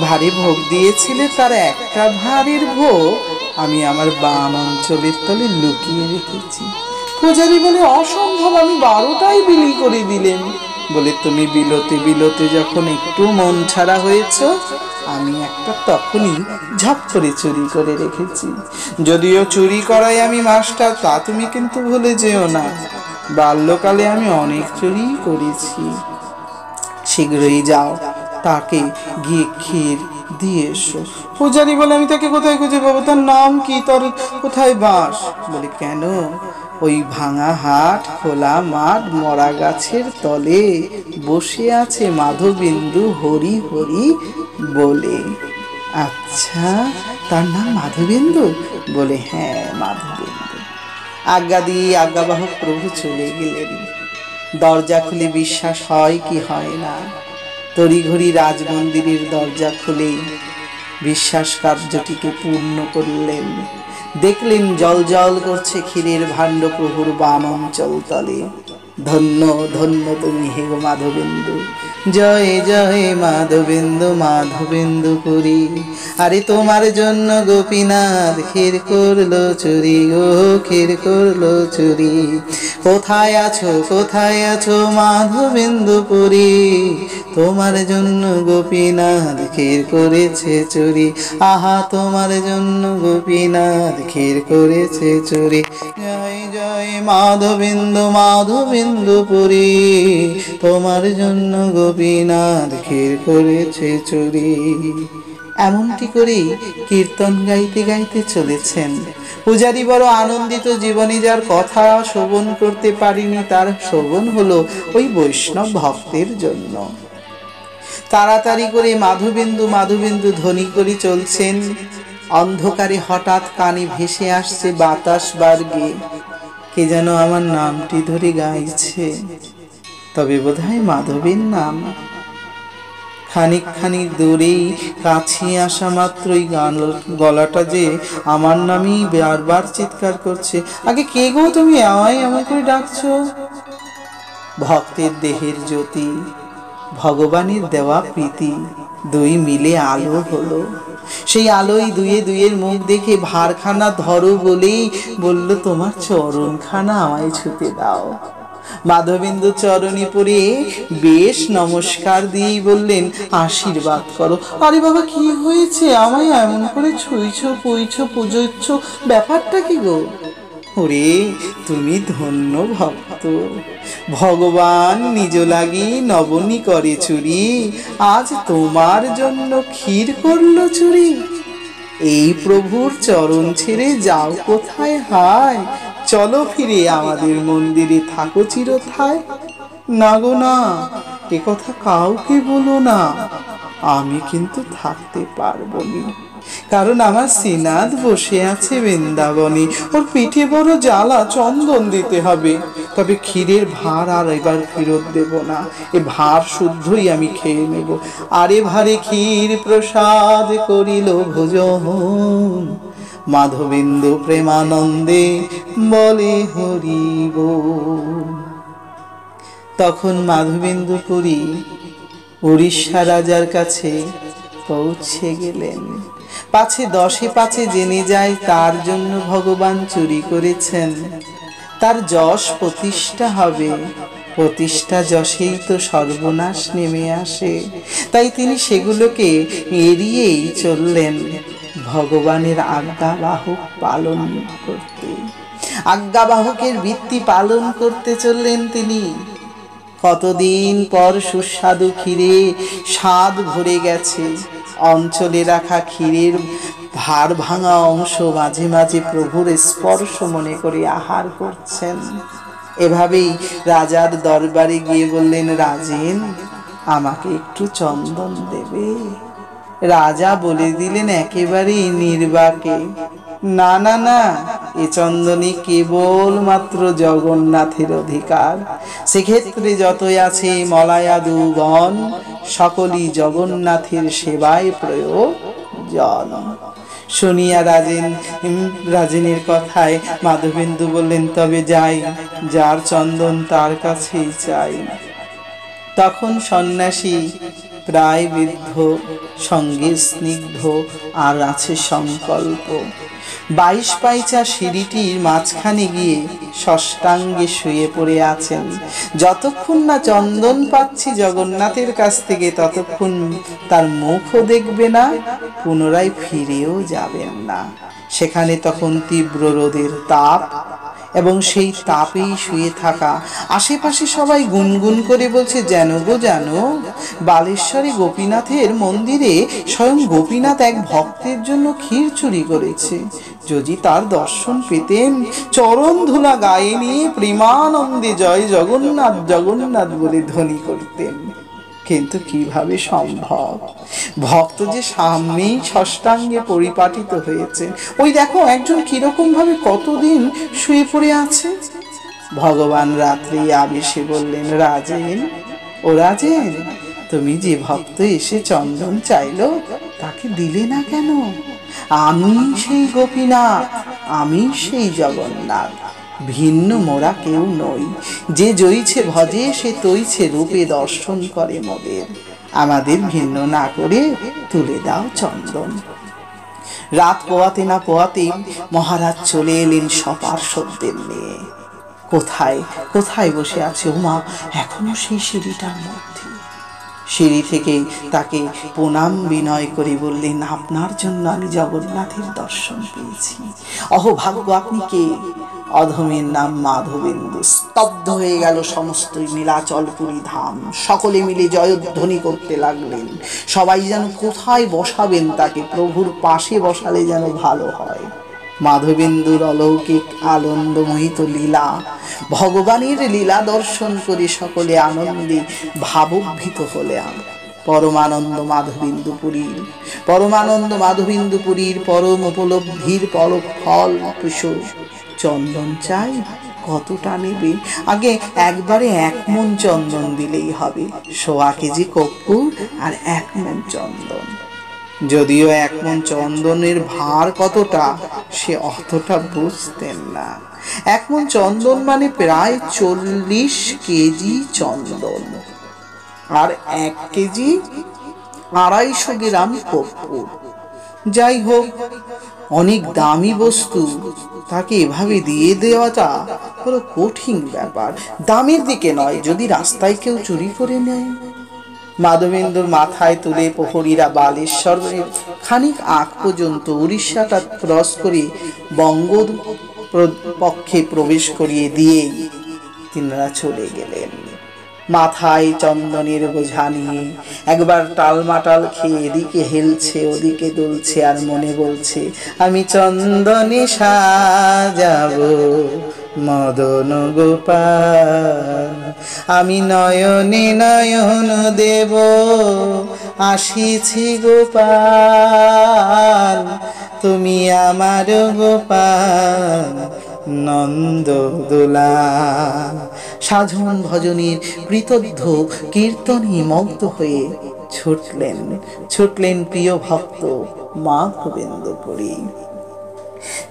ভারে ভোগ দিয়েছিলে, তার একটা ভারের ভোগ আমি আমার বাম অঞ্চলের তলে লুকিয়ে রেখেছি। পূজারি বলে অসম্ভব, আমি 12টাই বিলি করে দিলেন। বলে তুমি বিলোতে বিলোতে যখন একটু মন ছাড়া হয়েছ, আমি একটা তখনই ঝপ করে চুরি করে রেখেছি। যদিও চুরি করাই আমি মাস্টার, তা তুমি কিন্তু ভুলে যেও না। বাল্যকালে আমি অনেক চুরি করেছি। শীঘ্রই যাও, তাকে গিয়ে ক্ষীর দিয়ে এসো। পূজারি বলে আমি তাকে কোথায় খুঁজে পাবো? তার নাম কি? তোর কোথায় বাস? বলে কেন? ওই ভাঙা হাট, খোলা মাঠ, মরা গাছের তলে বসে আছে মাধবেন্দু হরি হরি বলে। আচ্ছা, তার নাম মাধবেন্দু? বলে হ্যাঁ মাধবেন্দু। আজ্ঞা দিয়ে আজ্ঞাবাহক প্রভু চলে গেলেন। দরজা খুলে বিশ্বাস হয় কি হয় না, তড়িঘড়ি রাজমন্দিরের দরজা খুলে বিশ্বাস কার্যটিকে পূর্ণ করলেন। দেখলেন জল জল করছে ক্ষীরের ভাণ্ড প্রভুর বাম অঞ্চল তলে। ধন্য ধন্য তুমি হে গো মাধবেন্দু, জয় জয় মাধবেন্দু মাধবেন্দু পুরী। আরে তোমার জন্য গোপীনাথ ক্ষীর করলো চুরি, গো ক্ষীর করলো চুরি। কোথায় আছো মাধবেন্দু পুরী? তোমার জন্য গোপীনাথ ক্ষীর করেছে চুরি। আহা তোমার জন্য গোপীনাথ ক্ষীর করেছে চুরি। জয় জয় মাধবেন্দু মাধবেন্দু পুরী, তোমার জন্য গোপীনাথ ক্ষীর করেছে চুরি। এমনটি করেই কীর্তন গাইতে গাইতে চলেছেন। পূজারি বড় আনন্দিত, জীবনে যার কথা শ্রবণ করতে পারিনি, তার শ্রবণ হলো ওই বৈষ্ণব ভক্তের জন্য। তাড়াতাড়ি করে মাধবেন্দু মাধবেন্দু ধ্বনি করে চলছেন। অন্ধকারে হঠাৎ কানে ভেসে আসছে বাতাস বার্গে কে যেন আমার নামটি ধরে গাইছে, তবে বোধহয় মাধবের নাম। খানিক দূরেই কাছে আসা মাত্রই গলাটা যে আমার নামই বারবার চিৎকার করছে। আগে কে গো তুমি? আমায় এমন করে ডাকছো? ভক্তের দেহের জ্যোতি, ভগবানের দেওয়া প্রীতি, দুই মিলে আলো হলো। সেই আলোয় দুয়ের মুখ দেখে ভারখানা ধরো বলেই বলল, তোমার চরণখানা আমায় ছুতে দাও। মাধবেন্দু চরণে পড়ে বেশ নমস্কার দিয়েই বললেন, আশীর্বাদ করো। আরে বাবা, কি হয়েছে? আমায় এমন করে ছুঁইছো পুইছো পুজোচ্ছ, ব্যাপারটা কি গো? ওরে তুমি ধন্য ভক্ত, ভগবান নিজ লাগি নবনী করে চুরি, আজ তোমার জন্য ক্ষীর করলো চুরি। এই প্রভুর চরণ ছেড়ে যাও কোথায় হায়? চলো ফিরে আমাদের মন্দিরে, থাকো চিরথায়। না গো না, এ কথা কাউকে বলো না। আমি কিন্তু থাকতে পারবো না, কারণ আমার শ্রীনাথ বসে আছে বৃন্দাবনে। ওর পিঠে বড় জ্বালা, চন্দন দিতে হবে। তবে ক্ষীরের ভার আর এবার ফেরত দেব না, এ ভার শুদ্ধই আমি খেয়ে নেব। আরে ভারে ক্ষীর প্রসাদ করিল ভোজন, মাধবেন্দু প্রেমানন্দে বলে হরি বল। তখন মাধবেন্দু পুরী উড়িষ্যা রাজার কাছে পৌঁছে গেলেন। পাছে 10 জেনে যায় তার জন্য ভগবান চুরি করেছেন, তার যশ প্রতিষ্ঠা হবে। প্রতিষ্ঠা যশেই তো সর্বনাশ নেমে আসে। তাই তিনি সেগুলোকে এড়িয়েই চললেন ভগবানের আজ্ঞাবাহক পালন করতে। আজ্ঞাবাহকের বৃত্তি পালন করতে চললেন তিনি। কতদিন পর সুস্বাদু ক্ষীরে স্বাদ ভরে গেছে। অঞ্চলে রাখা ক্ষীরের ভার ভাঙা অংশ মাঝে মাঝে প্রভুর স্পর্শ মনে করে আহার করছেন। এভাবেই রাজার দরবারে গিয়ে বললেন, রাজেন, আমাকে একটু চন্দন দেবে? রাজা বলে দিলেন একেবারেই নির্বাকে, না না না, এ চন্দনী কেবল মাত্র জগন্নাথের অধিকার। সেক্ষেত্রে যতই আছে মলায়াদুগণ, সকলই জগন্নাথের সেবায় প্রয়োজন। শুনিয়া রাজেনের কথায় মাধবেন্দু বললেন, তবে যাই, যার চন্দন তার কাছেই চাই। তখন সন্ন্যাসী প্রায় বৃদ্ধ, সঙ্গে স্নিগ্ধ, আর আছে সংকল্প, 22 পাইচা সিঁড়িটির মাঝখানে গিয়ে ষষ্ঠাঙ্গে শুয়ে পড়ে আছেন। যতক্ষণ না চন্দন পাচ্ছি জগন্নাথের কাছ থেকে, ততক্ষণ তার মুখও দেখবে না, পুনরায় ফিরেও যাবেন না। সেখানে তখন তীব্র রোদের তাপ, এবং সেই তাপেই শুয়ে থাকা। আশেপাশে সবাই গুনগুন করে বলছে, যেন গো জানো, বালেশ্বরে গোপীনাথের মন্দিরে স্বয়ং গোপীনাথ এক ভক্তের জন্য ক্ষীর চুরি করেছে। যদি তার দর্শন পেতেন, চরণ ধুলা গায়ে নিয়ে প্রেমানন্দে জয় জগন্নাথ জগন্নাথ বলে ধ্বনি করতেন। কিন্তু কিভাবে সম্ভব? ভক্ত যে সামনেই ষষ্ঠাঙ্গে পরিপাটিত হয়েছে। ওই দেখো একজন কিরকম ভাবে কতদিন শুয়ে পড়ে আছে। ভগবান রাত্রি আবেশে বললেন, রাজেন, ও রাজেন, তুমি যে ভক্ত এসে চন্দন চাইলো, তাকে দিলে না কেন? আমি সেই গোপীনাথ, আমি সেই জগন্নাথ, ভিন্ন মোরা কেউ নই। যে জয়ীছে ভজে, সে তৈছে রূপে দর্শন করে মোদের। আমাদের ভিন্ন না করে তুলে দাও চন্দন। রাত পোয়াতে না পোয়াতে মহারাজ চলে এলেন সপার্ষদদের নিয়ে। কোথায় কোথায় বসে আছে ওমা, এখনো সেই সিঁড়িটার মধ্যে। সিঁড়ি থেকে তাকে প্রণাম বিনয় করে বললেন, আপনার জন্য আমি জগন্নাথের দর্শন পেয়েছি। অহোভাগ্য, আপনি কে? অধমের নাম মাধবেন্দু। স্তব্ধ হয়ে গেল সমস্ত নীলাচলপুরী ধাম। সকলে মিলে জয়ধ্বনি করতে লাগলেন। সবাই যেন কোথায় বসাবেন তাকে, প্রভুর পাশে বসালে যেন ভালো হয়। মাধবেন্দুর অলৌকিক আনন্দমোহিত লীলা, ভগবানের লীলা দর্শন করে সকলে আনন্দে ভাবুকভীত হলেন। পরমানন্দ মাধবেন্দুপুরীর পরম উপলব্ধির ফল কুশল। চন্দন চাই, কতটা নেবে? আগে একবারে 1 মণ চন্দন দিলেই হবে। 1.25 কেজি কর্পূর আর 1 মণ চন্দন। যদিও 1 মণ চন্দনের ভার কতটা, সে অতটা বুঝতেন না। 1 মণ চন্দন মানে প্রায় 40 কেজি চন্দন, আর 1 কেজি 250 গ্রাম কর্পূর। যাই হোক, অনেক দামি বস্তু তাকে এভাবে দিয়ে দেওয়াটা হলো কঠিন ব্যাপার। দামের দিকে নয়, যদি রাস্তায় কেউ চুরি করে নেয়। মাধবেন্দুর মাথায় তুলে প্রহরীরা বালেশ্বরের খানিক আগ পর্যন্ত উড়িষ্যাটা ক্রস করে বঙ্গ পক্ষে প্রবেশ করিয়ে দিয়ে তিনারা চলে গেলেন। মাথায় চন্দনের বোঝা নিয়ে একবার টালমাটাল খেয়ে এদিকে হেলছে ওদিকে দুলছে, আর মনে বলছে, আমি চন্দনে সাজাবো মদন গোপাল, আমি নয়নে নয়ন দেব আসিছি গোপাল, তুমি আমার গোপাল নন্দ দোলা। সাধন ভজনের কৃতধ্ব কীর্তনে মগ্ন হয়ে ছুটলেন প্রিয় ভক্ত মাধবেন্দুপুরী।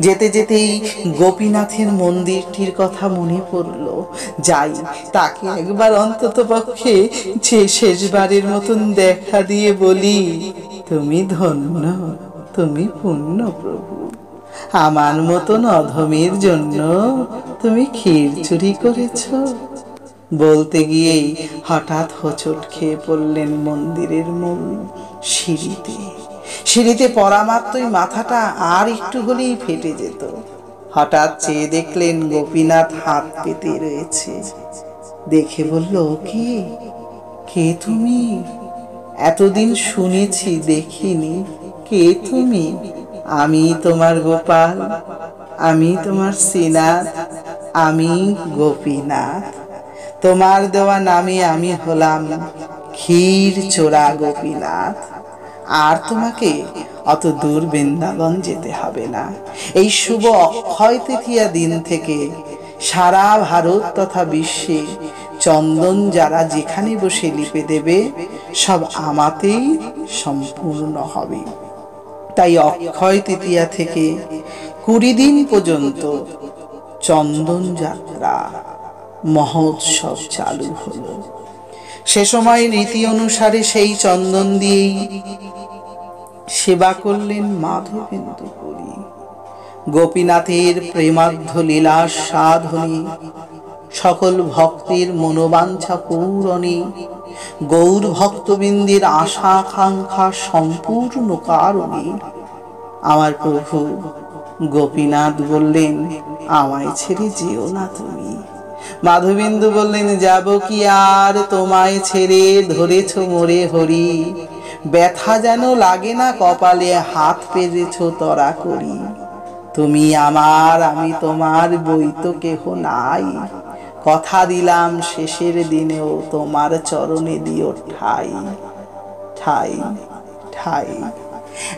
যেতে যেতেই গোপীনাথের মন্দিরটির কথা মনে পড়ল। যাই, তাকে একবার অন্তত পক্ষে শেষবারের মতন দেখা দিয়ে বলি, তুমি ধন্য, তুমি পুণ্য প্রভু। আমার মতন অধমের জন্য তুমি ক্ষীর চুরি করেছ। বলতে গিয়েই হঠাৎ হোঁচট খেয়ে পড়লেন মন্দিরের মূল সিঁড়িতে। সিঁড়িতে পড়া মাত্রই মাথাটা আর একটু হলেই ফেটে যেত। হঠাৎ চেয়ে দেখলেন গোপীনাথ হাত পেতে রয়েছে। দেখে বলল, কে কে তুমি? এতদিন শুনেছি, দেখিনি, কে তুমি? আমি তোমার গোপাল, আমি তোমার শ্রীনাথ, আমি গোপীনাথ। তোমার দেওয়া নামে আমি হলাম ক্ষীর চোরা গোপীনাথ। আর তোমাকে অত দূর বৃন্দাবন যেতে হবে না। এই শুভ অক্ষয় তৃতীয়া দিন থেকে সারা ভারত তথা বিশ্বে চন্দন যারা যেখানে বসে লিপে দেবে, সব আমাতেই সম্পূর্ণ হবে। তাই অক্ষয় তৃতীয়া থেকে 20 দিন পর্যন্ত চন্দন যাত্রা মহোৎসব চালু হলো। সে সময় রীতি অনুসারে সেই চন্দন দিয়েই সেবা করলেন মাধবেন্দু পুরী। গোপীনাথের প্রেমার্ধ লীলা সাধনে, সকল ভক্তের মনোবাঞ্ছা পূরণে, গৌর ভক্তবৃন্দের আশা আকাঙ্ক্ষা সম্পূর্ণ কারণে আমার প্রভু গোপীনাথ বললেন, আমায় ছেড়ে যেও না তুমি। মাধবেন্দু বললেন, যাব কি আর তোমায় ছেড়ে, ধরেছ মোরে হরি। ব্যথা যেন লাগে না কপালে, হাত পেরেছ তরা করি। তুমি আমার, আমি তোমার, বই তো কেহ নাই। কথা দিলাম শেষের দিনেও তোমার চরণে দিও ঠাই, ঠাই, ঠাই।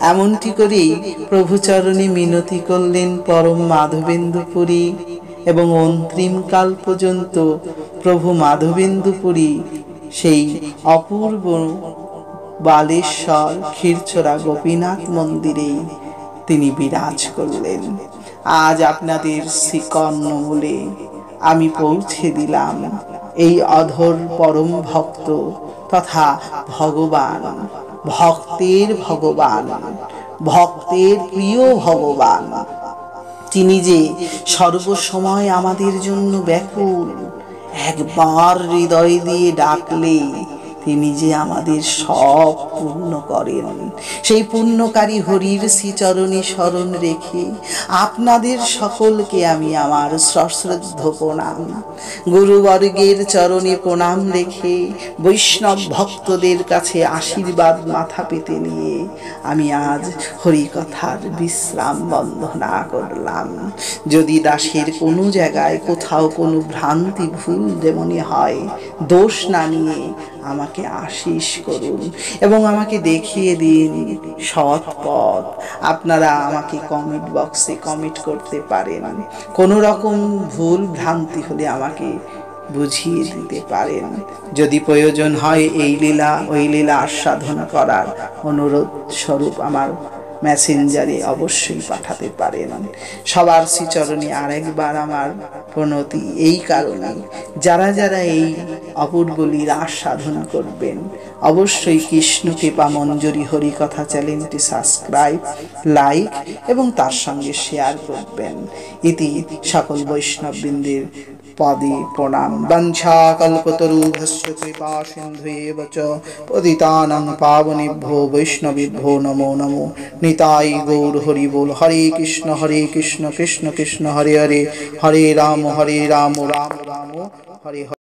এমনটি করেই প্রভু চরণে মিনতি করলেন পরম মাধবেন্দু পুরী। এবং অন্তিম কাল পর্যন্ত প্রভু মাধবেন্দু পুরী সেই অপূর্ব বালেশ্বর ক্ষীরচোরা গোপীনাথ মন্দিরেই তিনি বিরাজ করলেন। আজ আপনাদের শ্রীকর্ণমূলে আমি পৌঁছে দিলাম এই অধর পরম ভক্ত তথা ভগবান, ভক্তের ভগবান, ভক্তের প্রিয় ভগবান, তিনি যে সর্বসময় আমাদের জন্য ব্যাকুল। একবার হৃদয় দিয়ে ডাকলে তিনি যে আমাদের সব পূর্ণ করেন। সেই পুণ্যকারী হরির শ্রীচরণে শরণ রেখে আপনাদের সকলকে আমি আমার সশ্রদ্ধ প্রণাম, গুরুবর্গের চরণে প্রণাম রেখে বৈষ্ণব ভক্তদের কাছে আশীর্বাদ মাথা পেতে নিয়ে আমি আজ হরিকথার বিশ্রাম বন্দনা করলাম। যদি দাসের কোনো জায়গায় কোথাও কোনো ভ্রান্তি ভুল যেমনই হয়, দোষ না নিয়ে আমাকে আশীষ করুন এবং আমাকে দেখিয়ে দিন সৎ পথ। আপনারা আমাকে কমেন্ট বক্সে কমেন্ট করতে পারেন। কোনো রকম ভুল ভ্রান্তি হলে আমাকে বুঝিয়ে দিতে পারেন। যদি প্রয়োজন হয় এই লীলা ওই লীলা আস্বাদন করার অনুরোধ স্বরূপ আমার মেসেঞ্জারে অবশ্যই পাঠাতে পারেন। সবার শ্রীচরণে আরেকবার আমার প্রণতি এই কারণে, যারা যারা এই অপূর্ব লীলা সাধন করবেন অবশ্যই কৃষ্ণ কৃপা মঞ্জুরি হরিকথা চ্যানেলটি সাবস্ক্রাইব, লাইক এবং তার সঙ্গে শেয়ার করবেন। ইতি সকল বৈষ্ণববৃন্দের পদে প্রণাম। বঞ্ছা কল্পতরুভ্যশ্চ কৃপা সিন্ধুএব চ পতিতানাং পাবনেভ্যো বৈষ্ণবেভ্যো নমো নমো। নিতাই গৌর হরি বল। হরে কৃষ্ণ কৃষ্ণ কৃষ্ণ হরে হরে, হরে রাম রাম রাম হরে হরে।